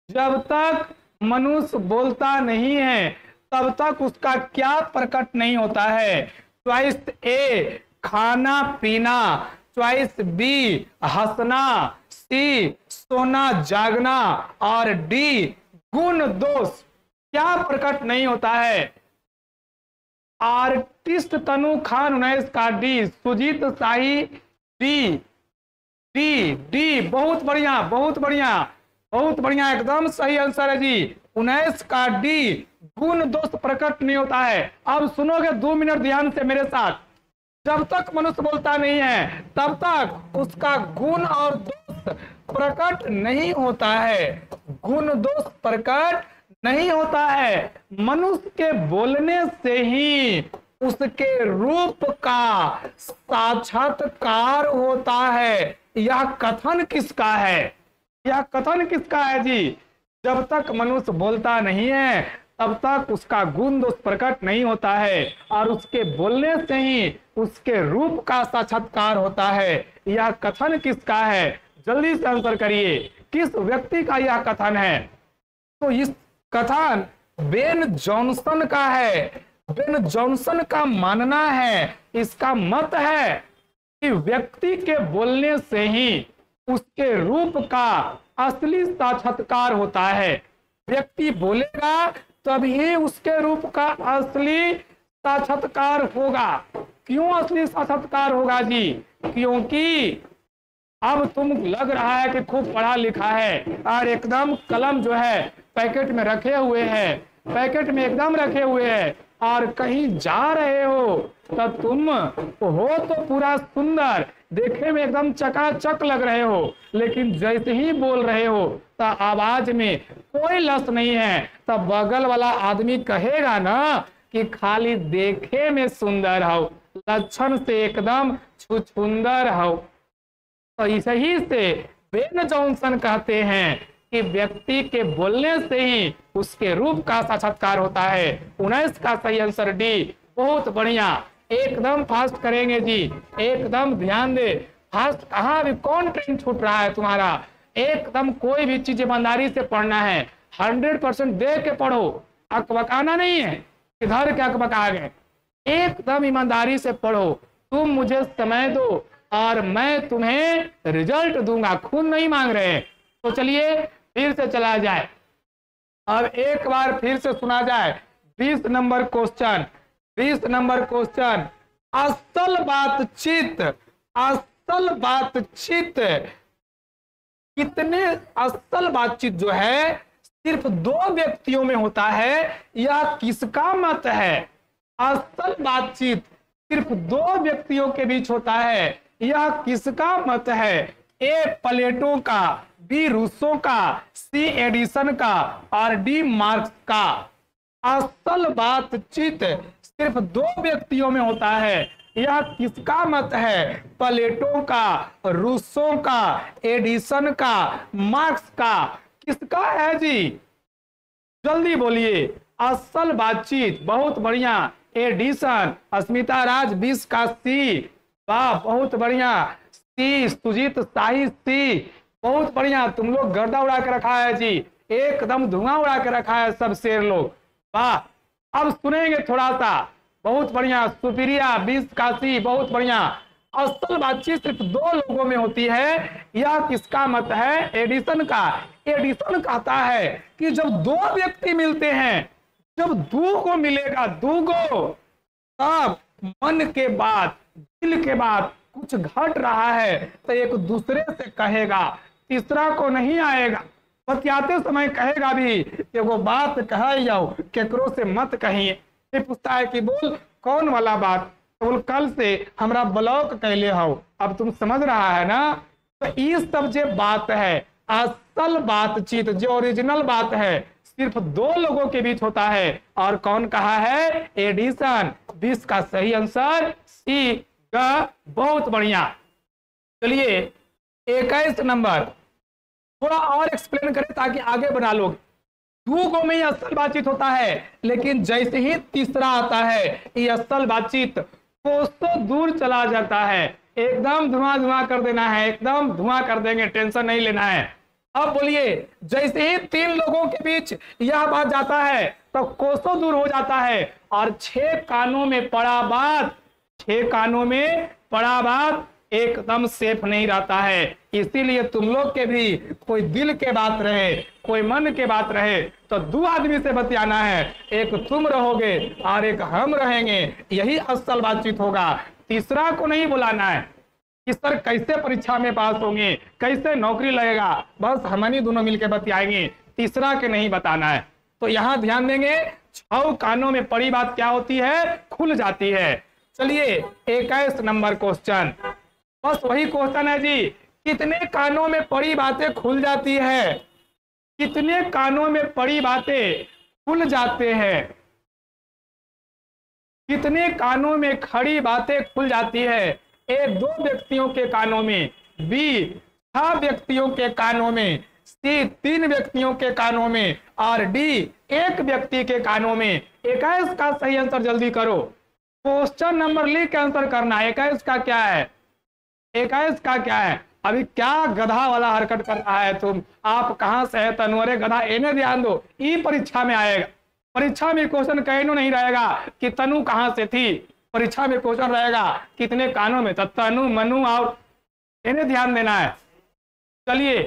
जब तक मनुष्य बोलता नहीं है तब तक उसका क्या प्रकट नहीं होता है? चॉइस ए खाना पीना, चॉइस बी हंसना, सी सोना जागना, और डी गुण दोष। क्या प्रकट नहीं होता है? आर्टिस्ट तनु खान 19 का डी, सुजीत शाही डी, डी डी। बहुत बढ़िया, बहुत बढ़िया, बहुत बढ़िया, एकदम सही आंसर है जी। 19 का डी, गुण दोष प्रकट नहीं होता है। अब सुनोगे 2 मिनट ध्यान से मेरे साथ। जब तक मनुष्य बोलता नहीं है तब तक उसका गुण और दोष प्रकट नहीं होता है। गुण दोष प्रकट नहीं होता है। मनुष्य के बोलने से ही उसके रूप का साक्षात्कार होता है। यह कथन किसका है? यह कथन किसका है जी? जब तक मनुष्य बोलता नहीं है तब तक उसका गुण दोष प्रकट नहीं होता है और उसके बोलने से ही उसके रूप का साक्षात्कार होता है। यह कथन किसका है? जल्दी से आंसर करिए, किस व्यक्ति का यह कथन है? तो इस कथन बेन जॉनसन का है। बेन जॉनसन का मानना है, इसका मत है कि व्यक्ति के बोलने से ही उसके रूप का असली साक्षात्कार होता है। व्यक्ति बोलेगा तभी उसके रूप का असली साक्षात्कार होगा। क्यों असली साक्षात्कार होगा जी? क्योंकि अब तुम लग रहा है कि खूब पढ़ा लिखा है और एकदम कलम जो है पैकेट में रखे हुए हैं, पैकेट में एकदम रखे हुए हैं और कहीं जा रहे हो तो तुम हो तो पूरा सुंदर, देखने में एकदम चकाचक लग रहे हो, लेकिन जैसे ही बोल रहे हो तो आवाज में कोई लस नहीं है, तब बगल वाला आदमी कहेगा ना कि खाली देखे में सुंदर हो, लक्षण से एकदम छुछुंदर हो। तो इसी से बेन जॉनसन कहते हैं कि व्यक्ति के बोलने से ही उसके रूप का साक्षात्कार होता है। 19 का सही आंसर डी। बहुत बढ़िया, एकदम फास्ट करेंगे जी, एकदम ध्यान दे। फास्ट कहाँ, अभी कौन ट्रेन छूट रहा है तुम्हारा? एकदम कोई भी चीज ईमानदारी से पढ़ना है, 100% दे के पढ़ो, अकबकाना नहीं है इधर के अकबका गए। एकदम ईमानदारी से पढ़ो, तुम मुझे समय दो और मैं तुम्हें रिजल्ट दूंगा, खून नहीं मांग रहे। तो चलिए फिर से चला जाए, अब एक बार फिर से सुना जाए 20 नंबर क्वेश्चन। 20 नंबर क्वेश्चन, असल बातचीत, असल बातचीत कितने, असल बातचीत जो है सिर्फ 2 व्यक्तियों में होता है, यह किसका मत है? असल बातचीत सिर्फ 2 व्यक्तियों के बीच होता है, यह किसका मत है? ए प्लेटो का, बी रूसो का, सी एडिसन का और डी मार्क्स का। असल बातचीत सिर्फ 2 व्यक्तियों में होता है, यह किसका मत है? प्लेटो का, रूसो का, एडिसन का, मार्क्स का, किसका है जी? जल्दी बोलिए। असल बातचीत, बहुत बढ़िया, एडिसन। अस्मिता राज 20 का सी, वाह बहुत बढ़िया। सी सुजीत शाही सी, बहुत बढ़िया, तुम लोग गर्दा उड़ा के रखा है जी, एकदम धुआं उड़ा के रखा है सब शेर लोग, वाह। अब सुनेंगे थोड़ा सा, बहुत बढ़िया। सुप्रिया 20 का सी, बहुत बढ़िया। असल बातचीत सिर्फ 2 लोगों में होती है, यह किसका मत है? एडिसन का। एडिसन कहता है कि जब 2 व्यक्ति मिलते हैं, जब 2 को मिलेगा, 2 को, तब मन के बाद, दिल के बाद कुछ घट रहा है तो एक दूसरे से कहेगा, तीसरा को नहीं आएगा। बतियाते समय कहेगा भी एगो बात कह जाओ, केकरो से मत कहिए। फिर पूछता है कि बोल कौन वाला बात? तो बोल कल से हमरा ब्लॉक कैले हो। अब तुम समझ रहा है ना? तो ये सब जो बात है, असल बातचीत जो ओरिजिनल बात है, सिर्फ 2 लोगों के बीच होता है। और कौन कहा है? एडिसन। 20 का सही आंसर सी का, बहुत बढ़िया। चलिए 21 नंबर, थोड़ा और एक्सप्लेन करें ताकि आगे बढ़ा लोग। 2 में ही असल बातचीत होता है, लेकिन जैसे ही तीसरा आता है, ये असल बातचीत कोसों दूर चला जाता है, एकदम धुआं धुआं कर देना है, एकदम धुआं कर देंगे, टेंशन नहीं लेना है। अब बोलिए, जैसे ही 3 लोगों के बीच यह बात जाता है तो कोसों दूर हो जाता है, और 6 कानों में पड़ा बात, 6 कानों में पड़ा बात एकदम सेफ नहीं रहता है। इसीलिए तुम लोग के भी कोई दिल के बात रहे, कोई मन के बात रहे तो 2 आदमी से बतियाना है, एक तुम रहोगे और एक हम रहेंगे, यही असल बातचीत होगा। तीसरा को नहीं बुलाना है कि सर कैसे परीक्षा में पास होंगे, कैसे नौकरी लगेगा, बस हम ही दोनों मिलकर बतियाएंगे, तीसरा के नहीं बताना है। तो यहाँ ध्यान देंगे, 6 कानों में पड़ी बात क्या होती है? खुल जाती है। चलिए 21 नंबर क्वेश्चन, बस वही क्वेश्चन है जी, कितने कानों में पड़ी बातें खुल जाती है? कितने कानों में पड़ी बातें खुल जाते हैं? कितने कानों में खड़ी बातें खुल जाती है? 2 व्यक्तियों के कानों में, बी 6 व्यक्तियों के कानों में, सी 3 व्यक्तियों के कानों में और डी 1 व्यक्ति के कानों में। 21 का सही आंसर जल्दी करो। क्वेश्चन नंबर लिख के आंसर करना है। 21 का क्या है? 21 का क्या है? अभी क्या गधा वाला हरकत कर रहा है तुम? आप कहां से है तनु? अरे गधा, इन्हें ध्यान दो, ई परीक्षा में आएगा। परीक्षा में क्वेश्चन कहीं नहीं रहेगा कि तनु कहां से थी। परीक्षा में क्वेश्चन रहेगा कितने कानों में, तो तनु मनु और इन्हें ध्यान देना है। चलिए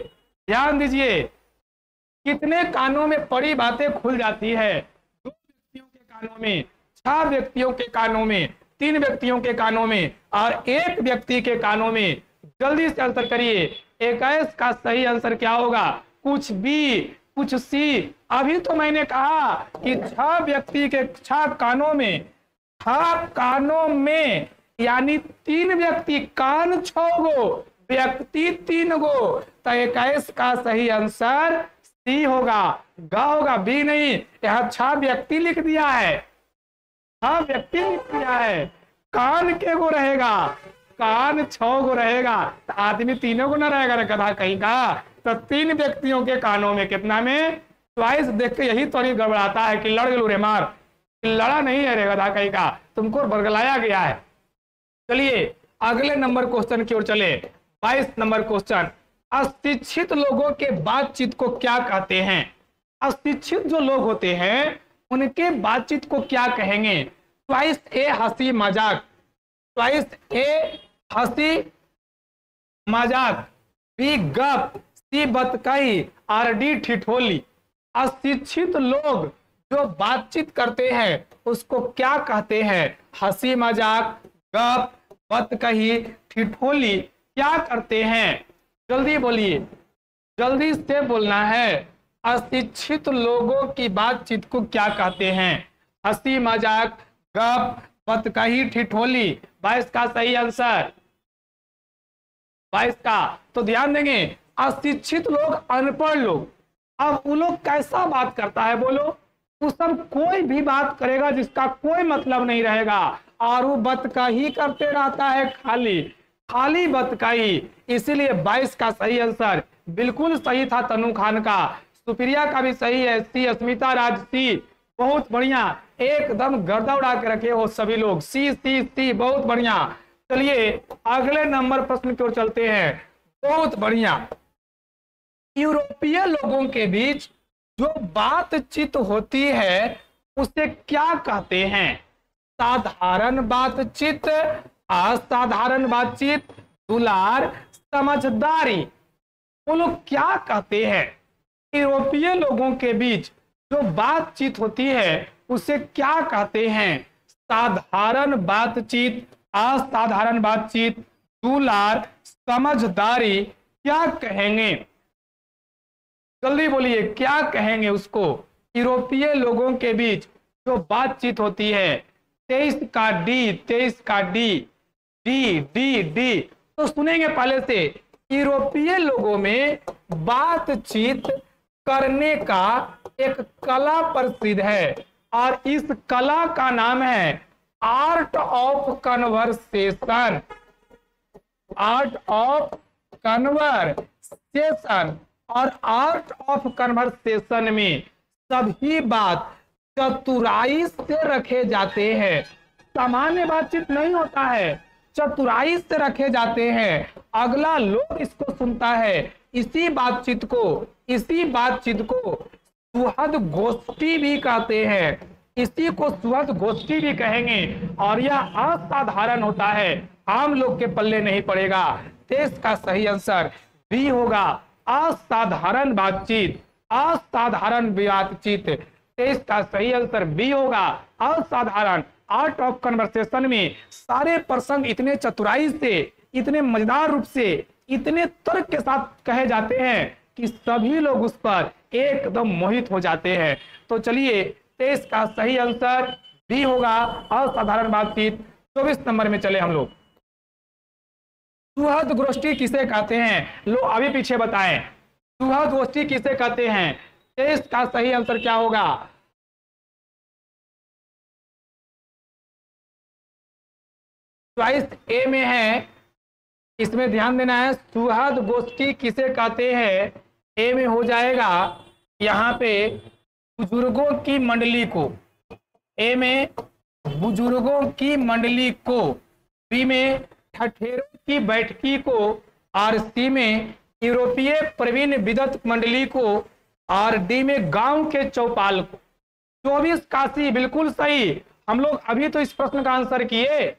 ध्यान दीजिए, कितने कानों में बड़ी बातें खुल जाती है। 2 व्यक्तियों के कानों में, 6 व्यक्तियों के कानों में, 3 व्यक्तियों के कानों में और 1 व्यक्ति के कानों में। जल्दी से आंसर करिए। 21 का सही आंसर क्या होगा? कुछ बी, कुछ सी। अभी तो मैंने कहा कि 6 व्यक्ति के 6 कानों में, 6 कानों में यानी 3 व्यक्ति, कान 6 गो, व्यक्ति 3 गो। तो 21 का सही आंसर सी होगा, ग होगा, बी नहीं। यहाँ 6 व्यक्ति लिख दिया है, 6 व्यक्ति लिख दिया है। कान के गो रहेगा? कान 6 गो रहेगा, तो आदमी 3 गो ना रहेगा रे गधा कहीं का। तो 3 व्यक्तियों के कानों में, कितना में? ट्वाइस। देख के यही तो नहीं गड़बड़ाता है कि लड़ गलू रे मार। लड़ा नहीं है रे गधा कहीं का, तुमको बरगलाया गया है। चलिए अगले नंबर क्वेश्चन की ओर चले। 22 नंबर क्वेश्चन, अशिक्षित लोगों के बातचीत को क्या कहते हैं? अशिक्षित जो लोग होते हैं उनके बातचीत को क्या कहेंगे? ट्वाइस ए हंसी मजाक, ट्वाइस ए हंसी मजाक, बी गप, सी बतकही और डी ठिठोली। अशिक्षित लोग जो बातचीत करते हैं उसको क्या कहते हैं? हंसी मजाक, गप, बतकही, ठिठोली क्या करते हैं? जल्दी बोलिए, जल्दी से बोलना है। अशिक्षित लोगों की बातचीत को क्या कहते हैं? हंसी मजाक, गप, बतकही, ठिठोली। 22 का सही आंसर, 22 का। तो ध्यान देंगे, अशिक्षित लोग, अनपढ़ लोग। अब वो लोग कैसा बात करता है बोलो? वो सब कोई भी बात करेगा जिसका कोई मतलब नहीं रहेगा और वो बतकही करते रहता है, खाली खाली बतकही। इसीलिए 22 का सही आंसर बिल्कुल सही था तनु खान का। सुप्रिया का भी सही है, सी। अस्मिता राज, सी। बहुत बढ़िया, एकदम गर्दा उड़ा के रखे हो सभी लोग। सी सी सी, बहुत बढ़िया। चलिए अगले नंबर प्रश्न की ओर चलते हैं। बहुत बढ़िया। यूरोपीय लोगों के बीच जो बातचीत होती है उसे क्या कहते हैं? साधारण बातचीत, असाधारण बातचीत, दुलार, समझदारी। वो लोग क्या कहते हैं? यूरोपीय लोगों के बीच जो बातचीत होती है उसे क्या कहते हैं? साधारण बातचीत, असाधारण बातचीत, दुलार, समझदारी, क्या कहेंगे? जल्दी बोलिए, क्या कहेंगे उसको? यूरोपीय लोगों के बीच जो बातचीत होती है। 23 का डी, 23 का डी, डी डी डी। तो सुनेंगे पहले से। यूरोपीय लोगों में बातचीत करने का एक कला प्रसिद्ध है और इस कला का नाम है art of conversation. Art of conversation. और आर्ट ऑफ कन्वर्सेशन में सभी बात चतुराई से रखे जाते हैं। सामान्य बातचीत नहीं होता है, चतुराई से रखे जाते हैं। अगला लोग इसको सुनता है। इसी बातचीत को सुहद गोष्ठी भी कहते हैं। इसी को सुहद गोष्ठी भी कहेंगे और यह असाधारण होता है, आम लोग के पल्ले नहीं पड़ेगा। देश का सही आंसर बी होगा, असाधारण बातचीत, असाधारण बातचीत। देश का सही आंसर बी होगा, असाधारण। आर्ट ऑफ कन्वर्सेशन में सारे प्रसंग इतने चतुराई से, इतने मजेदार रूप से, इतने तर्क के साथ कहे जाते हैं कि सभी लोग उस पर एकदम मोहित हो जाते हैं। तो चलिए देश का सही आंसर बी होगा, असाधारण बातचीत। 24 नंबर में चले हम लोग। सुहद गोष्ठी किसे कहते हैं? लो अभी पीछे बताएं, सुहद गोष्ठी किसे कहते हैं? देश का सही आंसर क्या होगा? चॉइस ए में है इसमें ध्यान देना है, सुहृद गोष्ठी किसे कहते हैं? ए में हो जाएगा यहाँ पे बुजुर्गों की मंडली को, ए में बुजुर्गों की मंडली को, बी में ठठेरों की बैठकी को, और सी में यूरोपीय प्रवीण विद्वत मंडली को, और डी में गांव के चौपाल को। 24 काशी बिल्कुल सही। हम लोग अभी तो इस प्रश्न का आंसर किए,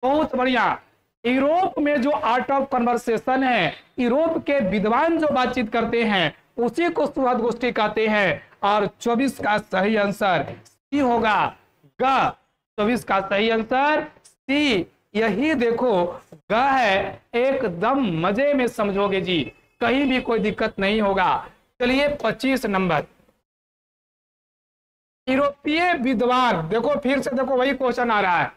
बहुत बढ़िया। यूरोप में जो आर्ट ऑफ कन्वर्सेशन है, यूरोप के विद्वान जो बातचीत करते हैं उसी को सुहृद गोष्ठी कहते हैं। और 24 का सही आंसर सी होगा, ग। 24 का सही आंसर सी, यही देखो ग है। एकदम मजे में समझोगे जी, कहीं भी कोई दिक्कत नहीं होगा। चलिए 25 नंबर, यूरोपीय विद्वान, देखो फिर से देखो वही क्वेश्चन आ रहा है।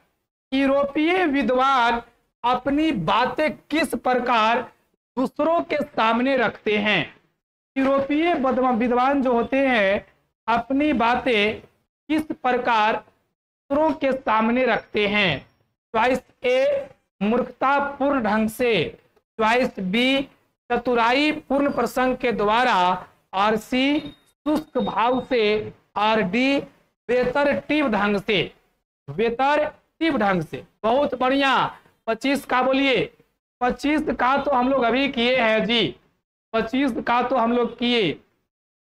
यूरोपीय विद्वान अपनी बातें किस प्रकार दूसरों के सामने रखते हैं? यूरोपीय विद्वान जो होते हैं अपनी बातें किस प्रकार दूसरों के सामने रखते हैं? चॉइस ए मूर्खतापूर्ण ढंग से, चॉइस बी चतुराई पूर्ण प्रसंग के द्वारा, और सी शुष्क भाव से, और डी बेतरतीब ढंग से, बेतरतीब ढंग से। बहुत बढ़िया। 25 का बोलिए। 25 का तो हम लोग अभी किए हैं जी, 25 का तो हम लोग किए।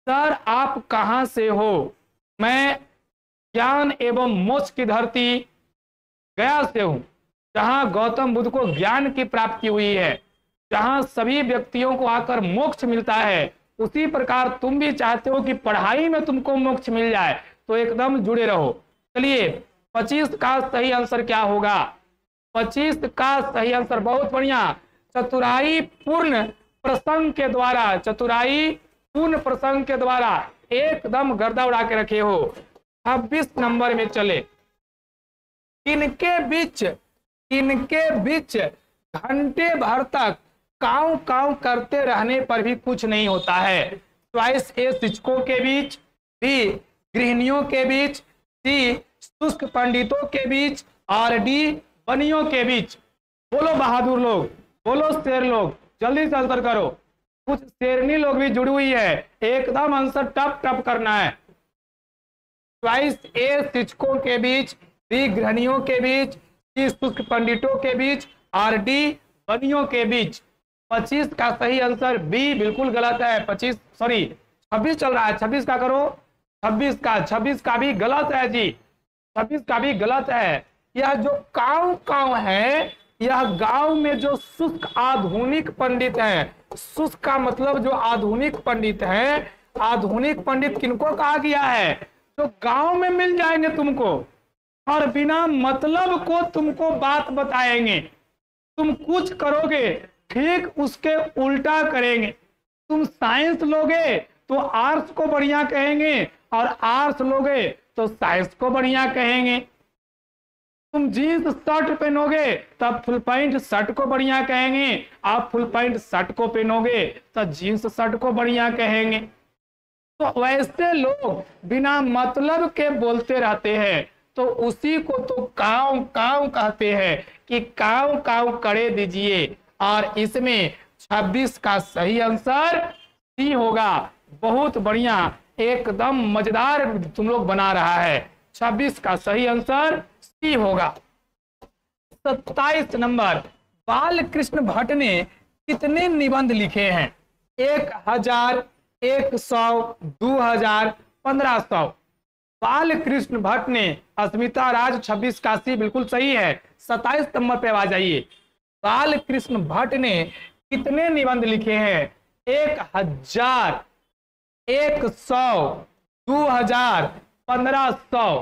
सर आप कहाँ से हो? मैं ज्ञान एवं मोक्ष की धरती गया से हूँ, जहाँ गौतम बुद्ध को ज्ञान की प्राप्ति हुई है, जहाँ सभी व्यक्तियों को आकर मोक्ष मिलता है। उसी प्रकार तुम भी चाहते हो कि पढ़ाई में तुमको मोक्ष मिल जाए, तो एकदम जुड़े रहो। चलिए 25 का सही आंसर क्या होगा? 25 का सही आंसर, बहुत बढ़िया, चतुराई पूर्ण प्रसंग के द्वारा, चतुराई पूर्ण प्रसंग के द्वारा। एकदम गर्दा उड़ा के रखे हो। 26 नंबर में चले, इनके बीच घंटे भर तक काव काव करते रहने पर भी कुछ नहीं होता है। चॉइस ए शिक्षकों के बीच, बी गृहिणियों के बीच, सी शुष्क पंडितों के बीच, और डी बनियों के बीच। बोलो बहादुर लोग, बोलो शेर लोग, जल्दी से आंसर करो। कुछ शेरनी लोग भी जुड़ी हुई है, एकदम आंसर टप टप करना है। चॉइस ए शिक्षकों के बीच, बी गृहिणियों के बीच, सी शुष्क पंडितों के बीच, और डी बनियों के बीच। 25 का सही आंसर बी बिल्कुल गलत है। 26 चल रहा है, 26 का करो। 26 का भी गलत है जी, 26 का भी गलत है। यह जो काव है, यह गांव में जो शुष्क आधुनिक पंडित है, शुष्क का मतलब जो आधुनिक पंडित है, आधुनिक पंडित किनको कहा गया है? जो गांव में मिल जाएंगे तुमको और बिना मतलब को तुमको बात बताएंगे। तुम कुछ करोगे ठीक उसके उल्टा करेंगे। तुम साइंस लोगे तो आर्ट्स को बढ़िया कहेंगे, और आर्ट्स लोगे तो साइंस को बढ़िया कहेंगे। तुम जीन्स शर्ट पहनोगे तब फुल पैंट शर्ट को बढ़िया कहेंगे, आप फुल पैंट शर्ट को पहनोगे तो जीन्स शर्ट को बढ़िया कहेंगे। तो वैसे लोग बिना मतलब के बोलते रहते हैं, तो उसी को तो काव काव कहते हैं कि काव काव करे दीजिए। और इसमें 26 का सही आंसर सी होगा। बहुत बढ़िया, एकदम मजेदार तुम लोग बना रहा है। 26 का सही आंसर सी होगा। 27 नंबर, बालकृष्ण भट्ट ने कितने निबंध लिखे हैं? 1000, 100, 2000, 1500। बालकृष्ण भट्ट ने, अस्मिता राज 26 का सी बिल्कुल सही है। 27 नंबर पे आ जाइए। बालकृष्ण भट्ट ने कितने निबंध लिखे हैं? 1000, 100, 2000, 1500।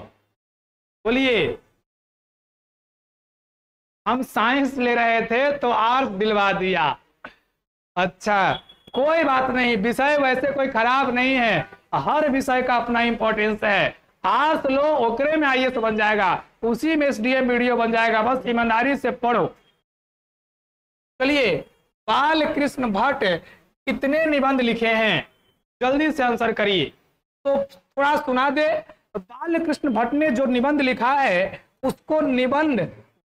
बोलिए। हम साइंस ले रहे थे तो आर्ट्स दिलवा दिया। अच्छा कोई बात नहीं, विषय वैसे कोई खराब नहीं है, हर विषय का अपना इंपॉर्टेंस है। आर्ट्स लो, ओकरे में आईएएस बन जाएगा, उसी में एसडीएम वीडियो बन जाएगा, बस ईमानदारी से पढ़ो। चलिए, बालकृष्ण भट्ट कितने निबंध लिखे हैं? जल्दी से आंसर करिए। तो थोड़ा सुना दे। बालकृष्ण भट्ट ने जो निबंध लिखा है उसको निबंध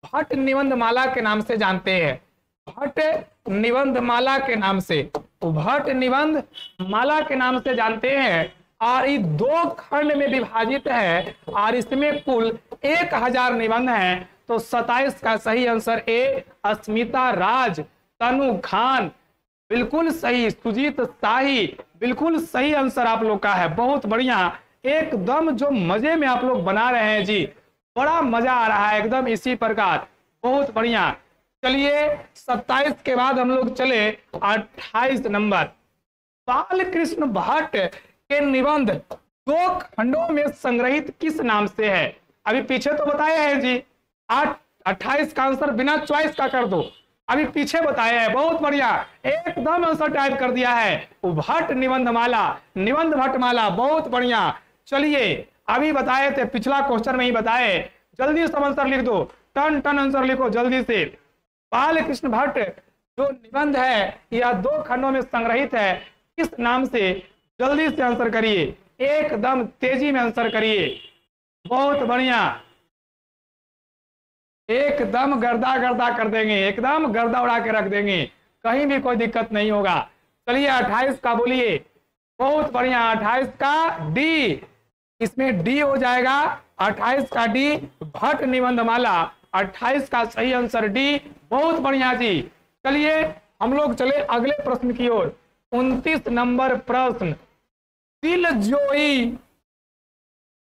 भट्ट निबंध माला के नाम से जानते हैं। भट्ट निबंध माला के नाम से, भट्ट निबंध माला के नाम से जानते हैं। और ये 2 खंड में विभाजित है और इसमें कुल 1000 निबंध हैं। तो 27 का सही आंसर ए, अस्मिता राज, तनु खान, बिल्कुल सही। सुजीत शाही, बिल्कुल सही आंसर आप लोग का है। बहुत बढ़िया, एकदम जो मजे में आप लोग बना रहे हैं जी, बड़ा मजा आ रहा है एकदम इसी प्रकार। बहुत बढ़िया। चलिए 27 के बाद हम लोग चले 28 नंबर। बालकृष्ण भट्ट के निबंध 2 खंडों में संग्रहित किस नाम से है? अभी पीछे तो बताए हैं जी, 28 का आंसर बिना चॉइस का कर दो, अभी पीछे बताया है। बहुत बढ़िया, एकदम आंसर टाइप कर दिया है, भट्ट निबंध माला, निबंध भट्ट माला। बहुत बढ़िया। चलिए अभी बताए थे, पिछला क्वेश्चन में ही बताए, जल्दी से आंसर लिख दो, टन टन आंसर लिखो जल्दी से। बालकृष्ण भट्ट जो निबंध है यह 2 खंडों में संग्रहित है, किस नाम से? जल्दी से आंसर करिए, एकदम तेजी में आंसर करिए। बहुत बढ़िया, एकदम गर्दा गर्दा कर देंगे, एकदम गर्दा उड़ा के रख देंगे, कहीं भी कोई दिक्कत नहीं होगा। चलिए 28 का बोलिए। बहुत बढ़िया, 28 का डी, इसमें डी हो जाएगा, 28 का डी, भट्ट निबंध माला, 28 का सही आंसर डी। बहुत बढ़िया जी। चलिए हम लोग चले अगले प्रश्न की ओर। 29 नंबर प्रश्न, दिलजोई,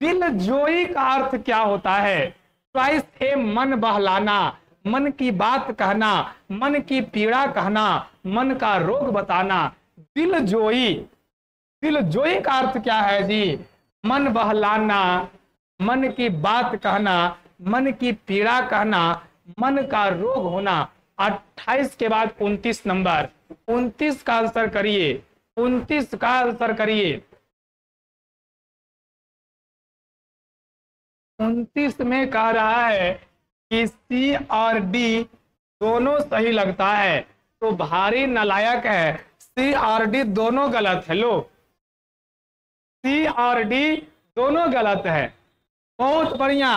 दिलजोई का अर्थ क्या होता है? चॉइस ए, मन बहलाना, मन की बात कहना, मन की पीड़ा कहना, मन का रोग बताना। दिलजोई, दिलजोई का अर्थ क्या है जी? मन बहलाना, मन की बात कहना, मन की पीड़ा कहना, मन का रोग होना। 28 के बाद 29 नंबर, 29 का आंसर करिए, 29 का आंसर करिए। 29 में कह रहा है कि सी और डी दोनों सही लगता है, तो भारी नालायक है, सी और डी दोनों गलत है। लो, सी और डी दोनों गलत है। बहुत बढ़िया।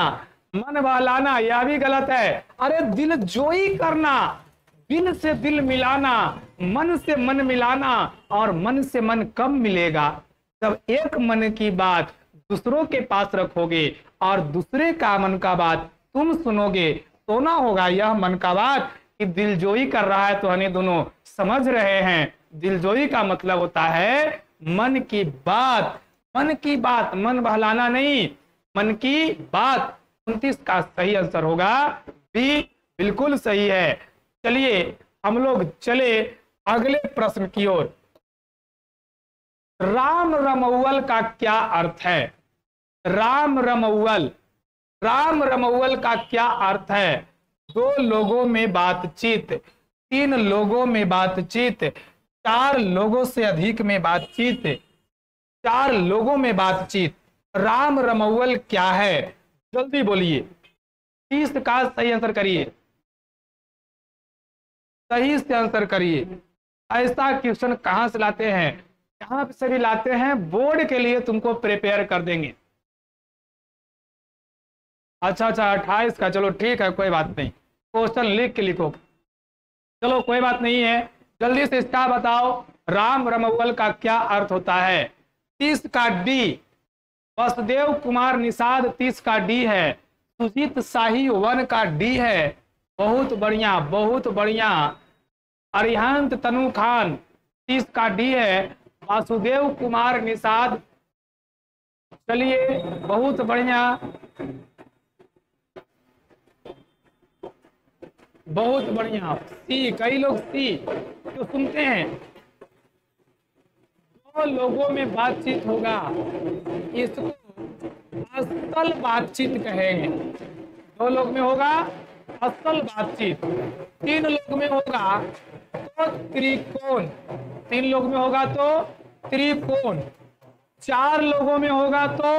मन बहलाना यह भी गलत है। अरे दिलजोई करना, दिल से दिल मिलाना, मन से मन मिलाना, और मन से मन कब मिलेगा? जब एक मन की बात दूसरों के पास रखोगे और दूसरे का मन का बात तुम सुनोगे तो ना होगा यह मन का बात कि दिलजोई कर रहा है। तो हमें दोनों समझ रहे हैं, दिलजोई का मतलब होता है मन की बात, मन की बात, मन बहलाना नहीं, मन की बात। 29 का सही आंसर होगा बी, बिल्कुल सही है। चलिए हम लोग चले अगले प्रश्न की ओर। राम रमौवल का क्या अर्थ है? राम रमौवल, राम रमौवल का क्या अर्थ है? 2 लोगों में बातचीत, 3 लोगों में बातचीत, 4 लोगों से अधिक में बातचीत, 4 लोगों में बातचीत। राम रमौवल क्या है? जल्दी बोलिए, 30 का सही आंसर करिए, सही से आंसर करिए। ऐसा क्वेश्चन कहां से लाते हैं? जहां से भी लाते हैं बोर्ड के लिए तुमको प्रिपेयर कर देंगे। अच्छा 28 का, चलो ठीक है, कोई बात नहीं, क्वेश्चन लिख के लिखो, चलो कोई बात नहीं है। जल्दी से इसका बताओ, राम रमौवल का क्या अर्थ होता है? 30 का डी, वसुदेव कुमार निषाद 30 का डी है, सुजीत शाही 1 का डी है। बहुत बढ़िया, बहुत बढ़िया। अरिहंत तनु खान 30 का डी है, वासुदेव कुमार निषाद। चलिए बहुत बढ़िया, बहुत बढ़िया। सी, कई लोग सी तो सुनते हैं। 2 लोगों में बातचीत होगा, इसको असल बातचीत कहेंगे। 2 लोग में होगा असल बातचीत, 3 लोग में होगा तो त्रिकोण, 3 लोग में होगा तो त्रिकोण, 4 लोगों में होगा तो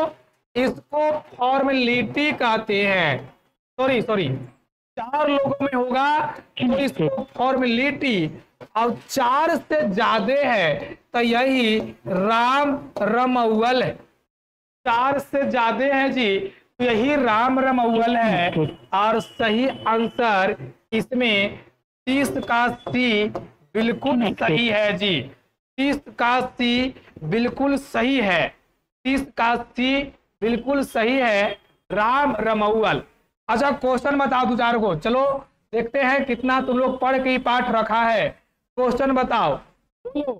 इसको फॉर्मेलिटी कहते हैं। सॉरी 4 लोगों में होगा तो इसको फॉर्मेलिटी, और 4 से ज्यादा है तो यही राम रमौवल है। 4 से ज्यादा है जी तो यही राम रमौवल है। और सही आंसर इसमें 30 का सी बिल्कुल सही है जी। 30 का सी बिल्कुल सही है। 30 का सी बिल्कुल सही है। राम रमौअल। अच्छा क्वेश्चन बताओ दो चार को, चलो देखते हैं कितना तुम लोग पढ़ के ही पाठ रखा है। क्वेश्चन बताओ। तो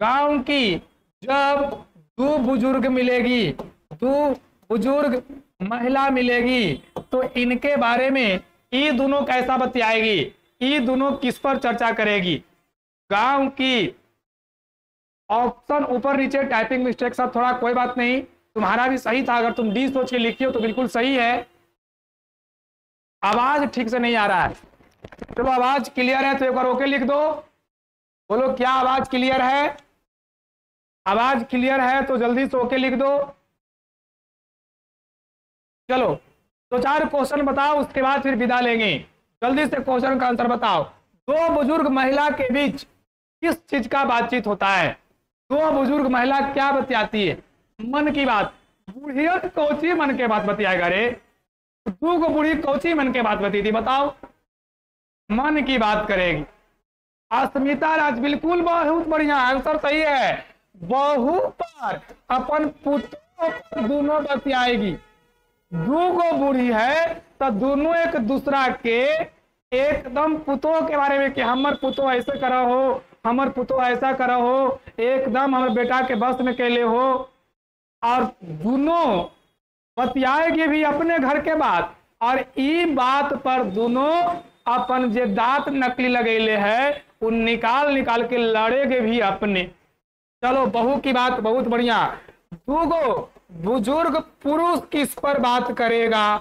गांव की जब दो बुजुर्ग मिलेगी, दो बुजुर्ग महिला मिलेगी, तो इनके बारे में ये दोनों कैसा बतियाएगी, ये दोनों किस पर चर्चा करेगी। गांव की ऑप्शन ऊपर नीचे टाइपिंग मिस्टेक सब थोड़ा, कोई बात नहीं, तुम्हारा भी सही था। अगर तुम डी सोच के लिखी हो तो बिल्कुल सही है। आवाज ठीक से नहीं आ रहा है, चलो आवाज क्लियर है तो एक बार ओके लिख दो। बोलो क्या आवाज क्लियर है? आवाज क्लियर है तो जल्दी से ओके लिख दो। चलो तो चार क्वेश्चन बताओ, उसके बाद फिर विदा लेंगे। जल्दी से क्वेश्चन का आंसर बताओ। दो बुजुर्ग महिला के बीच किस चीज का बातचीत होता है? दो बुजुर्ग महिला क्या बतियाती है? मन की बात। बूढ़िया कौची मन के बात बतियाएगा रे? तू को बूढ़ी कौची मन के बात बती थी बताओ? मन की बात करेगी। अस्मिता राज बिल्कुल बहुत बढ़िया आंसर सही है। बहू पर अपन पुत्रों पर दोनों बतियाएगी। दू को बूढ़ी है तो दोनों एक दूसरा के एकदम पुतों के बारे में कि हमर पुतो ऐसे करा हो, हमर पुतो ऐसा करा हो, एकदम हमर बेटा के बस में कैले हो। और दोनों बतियाएगी भी अपने घर के बात, और ई बात पर दोनों अपन जे दांत नकली लगेले है उन निकाल निकाल के लड़ेगे भी अपने। चलो बहू की बात बहुत बढ़िया। दूगो बुजुर्ग पुरुष किस पर बात करेगा?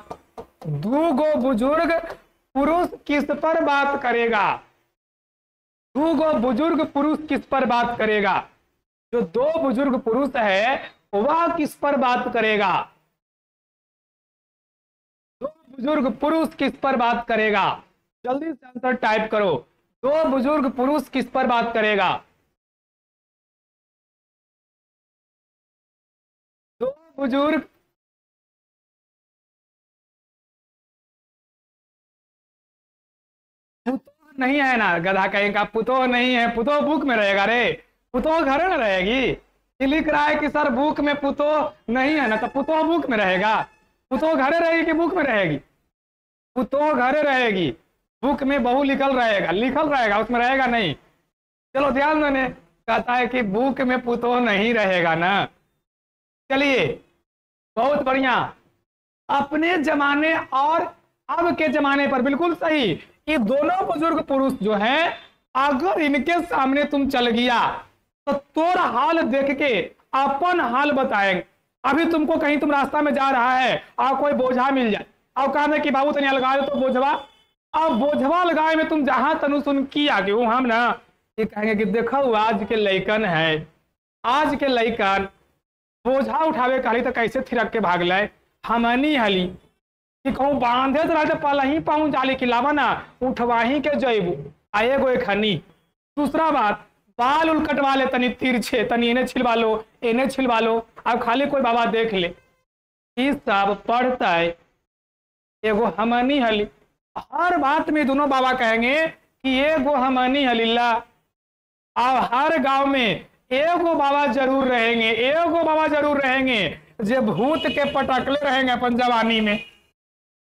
दूगो बुजुर्ग पुरुष किस पर बात करेगा? दूगो बुजुर्ग पुरुष किस पर बात करेगा? जो दो बुजुर्ग पुरुष है वह किस पर बात करेगा? दो बुजुर्ग पुरुष किस पर बात करेगा? जल्दी से आंसर टाइप करो। दो बुजुर्ग पुरुष किस पर बात करेगा? दो बुजुर्ग पुतो नहीं है ना, गधा कहीं का पुतो नहीं है। पुतो बुक में रहेगा रे? पुतो घर में रहेगी? ये लिख रहा है कि सर बुक में पुतो नहीं है ना, तो पुतो बुक में रहेगा? पुतो घरे रहेगी कि बुक में रहेगी? पुतो घरे रहेगी, बुक में बहू लिखल रहेगा, उसमें रहेगा नहीं। चलो ध्यान देने, कहता है कि बुक में पुतो नहीं रहेगा ना। चलिए बहुत बढ़िया। अपने जमाने और अब के जमाने पर बिल्कुल सही। ये दोनों बुजुर्ग पुरुष जो हैं, अगर इनके सामने तुम चल गया तो तोरा हाल देख के अपन हाल बताएंगे। अभी तुमको कहीं तुम रास्ता में जा रहा है और कोई बोझा मिल जाए और कहा कि बाबू तनिया लगा दो तो बोझवा, अब बोझवा लगाए में तुम जहां तनु सुन किया कि वो हम ना ये कहेंगे कि देखो आज के लइकन है, आज के लइकन बोझा उठावे कहली तो कैसे थिरक के भाग लाए। हमनी हली कि कहूँ बांधे तो रहते पल ही पहुंच जाली कि लावा ना उठवाही के जयबू आए गो एक हनी। दूसरा बात, बाल उल कटवा ले तनी तिरछे, तनी इन्हें छिलवा लो इन्हें छिलवा लो, अब खाली कोई बाबा देख ले। इस सब पढ़ता है एगो हमनी हली। हर बात में दोनों बाबा कहेंगे कि एगो हमनी हलीला। अब हर गांव में एगो बाबा जरूर रहेंगे, एगो बाबा जरूर रहेंगे जो भूत के पटकले रहेंगे अपन जवानी में।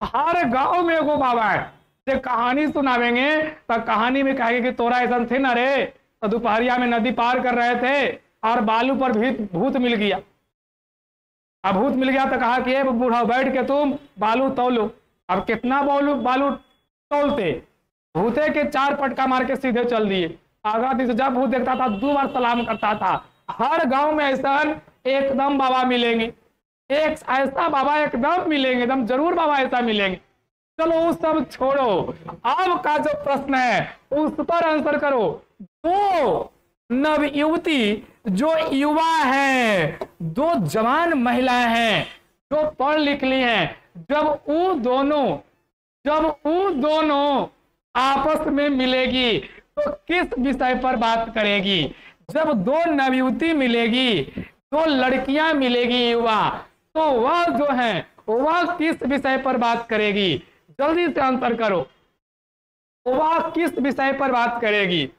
हर गांव में एगो बाबा है जो कहानी सुनावेंगे तो कहानी में कहेंगे कि तोरा ऐसा थे ना रे, तो दोपहरिया में नदी पार कर रहे थे और बालू पर भी भूत मिल गया। अब भूत मिल गया तो कहा कि ए बूढ़ा बैठ के तुम बालू तौलो। अब कितना बालू तौलते? भूते के 4 पटका मार के सीधे चल दिए। अगला दिन जब भूत देखता था 2 बार सलाम करता था। हर गांव में ऐसा एकदम बाबा मिलेंगे, एक ऐसा बाबा एकदम मिलेंगे, एकदम जरूर बाबा ऐसा मिलेंगे। चलो उस सब छोड़ो, अब का जो प्रश्न है उस पर आंसर करो। दो नव युवती जो युवा है, दो जवान महिलाएं हैं जो पढ़ लिख ली हैं, जब वो दोनों आपस में मिलेगी तो किस विषय पर बात करेगी? जब दो नवयुवती मिलेगी, दो लड़कियां मिलेगी युवा, तो वह जो है वह किस विषय पर बात करेगी? जल्दी से आंसर करो। तो वह किस विषय पर बात करेगी?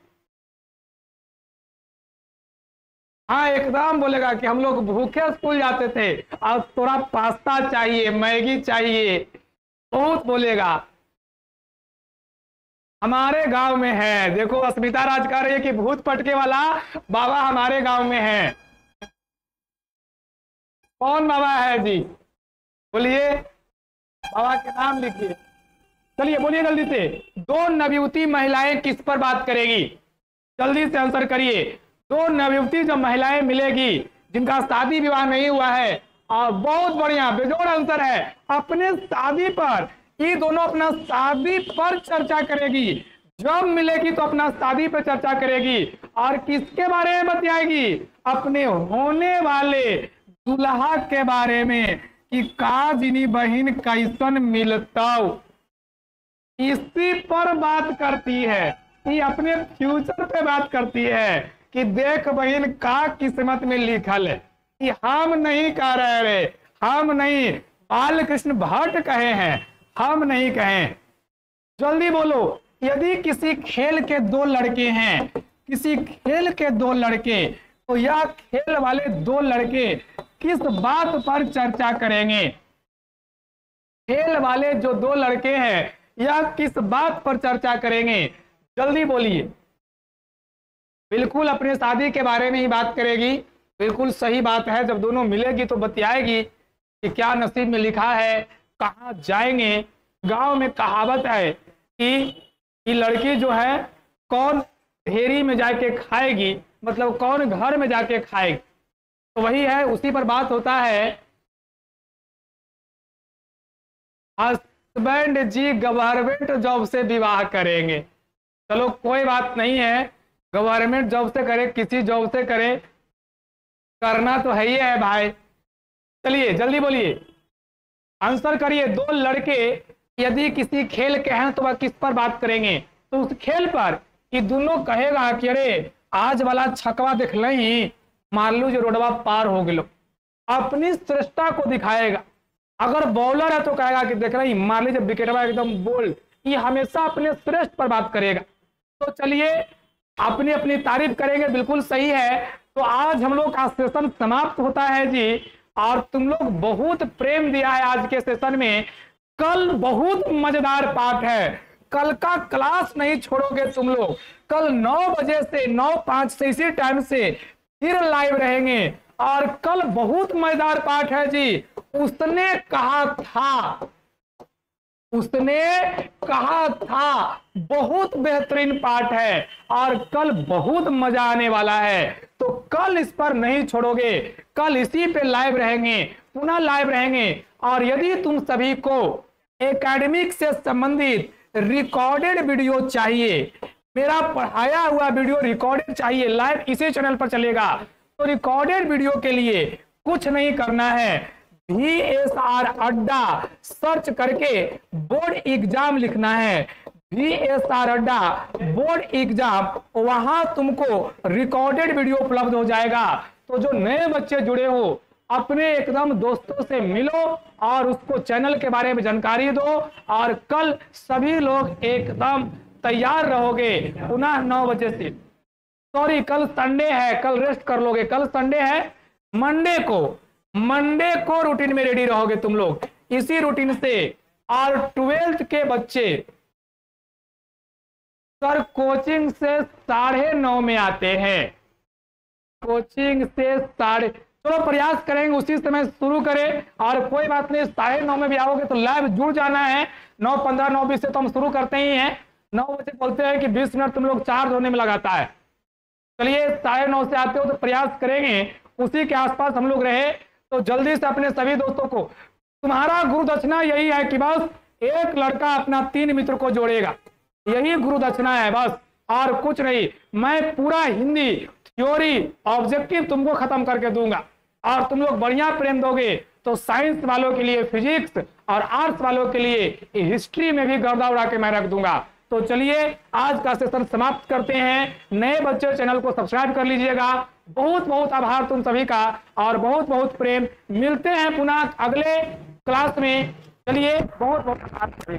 हाँ, एकदम बोलेगा कि हम लोग भूखे स्कूल जाते थे और थोड़ा पास्ता चाहिए, मैगी चाहिए, बहुत बोलेगा। हमारे गांव में है, देखो अस्मिता राज कह रही है कि भूत पटके वाला बाबा हमारे गांव में है। कौन बाबा है जी? बोलिए, बाबा के नाम लिखिए। चलिए बोलिए जल्दी से। दो नवयुवती महिलाएं किस पर बात करेगी? जल्दी से आंसर करिए। दो नवयुवती जो महिलाएं मिलेगी जिनका शादी विवाह नहीं हुआ है, और बहुत बढ़िया बेजोड़ आंसर है, अपने शादी पर। ये दोनों अपना शादी पर चर्चा करेगी। जब मिलेगी तो अपना शादी पर चर्चा करेगी। और किसके बारे में बतियाएगी? अपने होने वाले दुल्हा के बारे में कि का जिनी बहन कैसन मिलता, इसी पर बात करती है। ये अपने फ्यूचर पे बात करती है कि देख बहन का किस्मत में लिखल है। कि हम नहीं कह रहे, हम नहीं, बालकृष्ण भट्ट कहे हैं, हम नहीं कहें। जल्दी बोलो। यदि किसी खेल के दो लड़के हैं, किसी खेल के दो लड़के, तो यह खेल वाले दो लड़के किस बात पर चर्चा करेंगे? खेल वाले जो दो लड़के हैं यह किस बात पर चर्चा करेंगे? जल्दी बोलिए। बिल्कुल अपने शादी के बारे में ही बात करेगी। बिल्कुल सही बात है। जब दोनों मिलेगी तो बतियाएगी कि क्या नसीब में लिखा है, कहाँ जाएंगे। गांव में कहावत है कि लड़की जो है कौन ढेरी में जाके खाएगी, मतलब कौन घर में जाके खाएगी। तो वही है, उसी पर बात होता है। हस्बैंड जी गवर्नमेंट जॉब से विवाह करेंगे। चलो कोई बात नहीं है, गवर्नमेंट जॉब से करे, किसी जॉब से करे, करना तो है ही है भाई। चलिए जल्दी बोलिए, आंसर करिए। दो लड़के यदि किसी खेल के हैं तो वह किस पर बात करेंगे? तो उस खेल पर कि दोनों कहेगा कि अरे आज वाला छक्का देख लही, मार लू जो रोडवा पार हो गलो। अपनी श्रेष्ठता को दिखाएगा। अगर बॉलर है तो कहेगा कि देख रही मार ली जब विकेटवा एकदम बोल्ड। ये हमेशा अपने श्रेष्ठ पर बात करेगा। तो चलिए अपनी अपनी तारीफ करेंगे, बिल्कुल सही है। तो आज हम लोग का सेशन समाप्त होता है जी। और तुम लोग बहुत प्रेम दिया है आज के सेशन में। कल बहुत मजेदार पाठ है, कल का क्लास नहीं छोड़ोगे तुम लोग। कल 9 बजे से 9:05 से इसी टाइम से फिर लाइव रहेंगे। और कल बहुत मजेदार पाठ है जी। उसने कहा था, उसने कहा था, बहुत बेहतरीन पाठ है और कल बहुत मजा आने वाला है। तो कल इस पर नहीं छोड़ोगे, कल इसी पे लाइव रहेंगे, पुनः लाइव रहेंगे। और यदि तुम सभी को एकेडमिक से संबंधित रिकॉर्डेड वीडियो चाहिए, मेरा पढ़ाया हुआ वीडियो रिकॉर्डेड चाहिए, लाइव इसी चैनल पर चलेगा। तो रिकॉर्डेड वीडियो के लिए कुछ नहीं करना है, VSR अड्डा सर्च करके बोर्ड एग्जाम लिखना है। VSR अड्डा बोर्ड एग्जाम, वहां तुमको रिकॉर्डेड वीडियो उपलब्ध हो जाएगा। तो जो नए बच्चे जुड़े हो, अपने एकदम दोस्तों से मिलो और उसको चैनल के बारे में जानकारी दो। और कल सभी लोग एकदम तैयार रहोगे पुनः 9 बजे से। सॉरी कल संडे है, कल रेस्ट कर लोगे, कल संडे है। मंडे को रूटीन में रेडी रहोगे तुम लोग, इसी रूटीन से। और 12th के बच्चे सर कोचिंग से 9:30 में आते हैं, कोचिंग से चलो प्रयास करेंगे उसी समय शुरू करें। और कोई बात नहीं, 9:30 में भी आओगे तो लाइव जुड़ जाना है। 9:15 9:20 से तो हम शुरू करते ही हैं। 9 बजे बोलते हैं कि 20 मिनट तुम लोग चार्ज होने में लगाता है। चलिए 9:30 से आते हो तो प्रयास करेंगे उसी के आसपास हम लोग रहे। तो जल्दी से अपने सभी दोस्तों को, तुम्हारा गुरु दक्षिणा यही है कि बस एक लड़का अपना 3 मित्र को जोड़ेगा, यही गुरु दक्षिणा है बस, और कुछ नहीं। मैं पूरा हिंदी थ्योरी ऑब्जेक्टिव तुमको खत्म करके दूंगा और तुम लोग बढ़िया प्रेम दोगे तो साइंस वालों के लिए फिजिक्स और आर्ट्स वालों के लिए हिस्ट्री में भी गर्दा उड़ा के मैं रख दूंगा। तो चलिए आज का सेशन समाप्त करते हैं। नए बच्चे चैनल को सब्सक्राइब कर लीजिएगा। बहुत बहुत आभार तुम सभी का और बहुत बहुत प्रेम। मिलते हैं पुनः अगले क्लास में। चलिए बहुत बहुत आभार।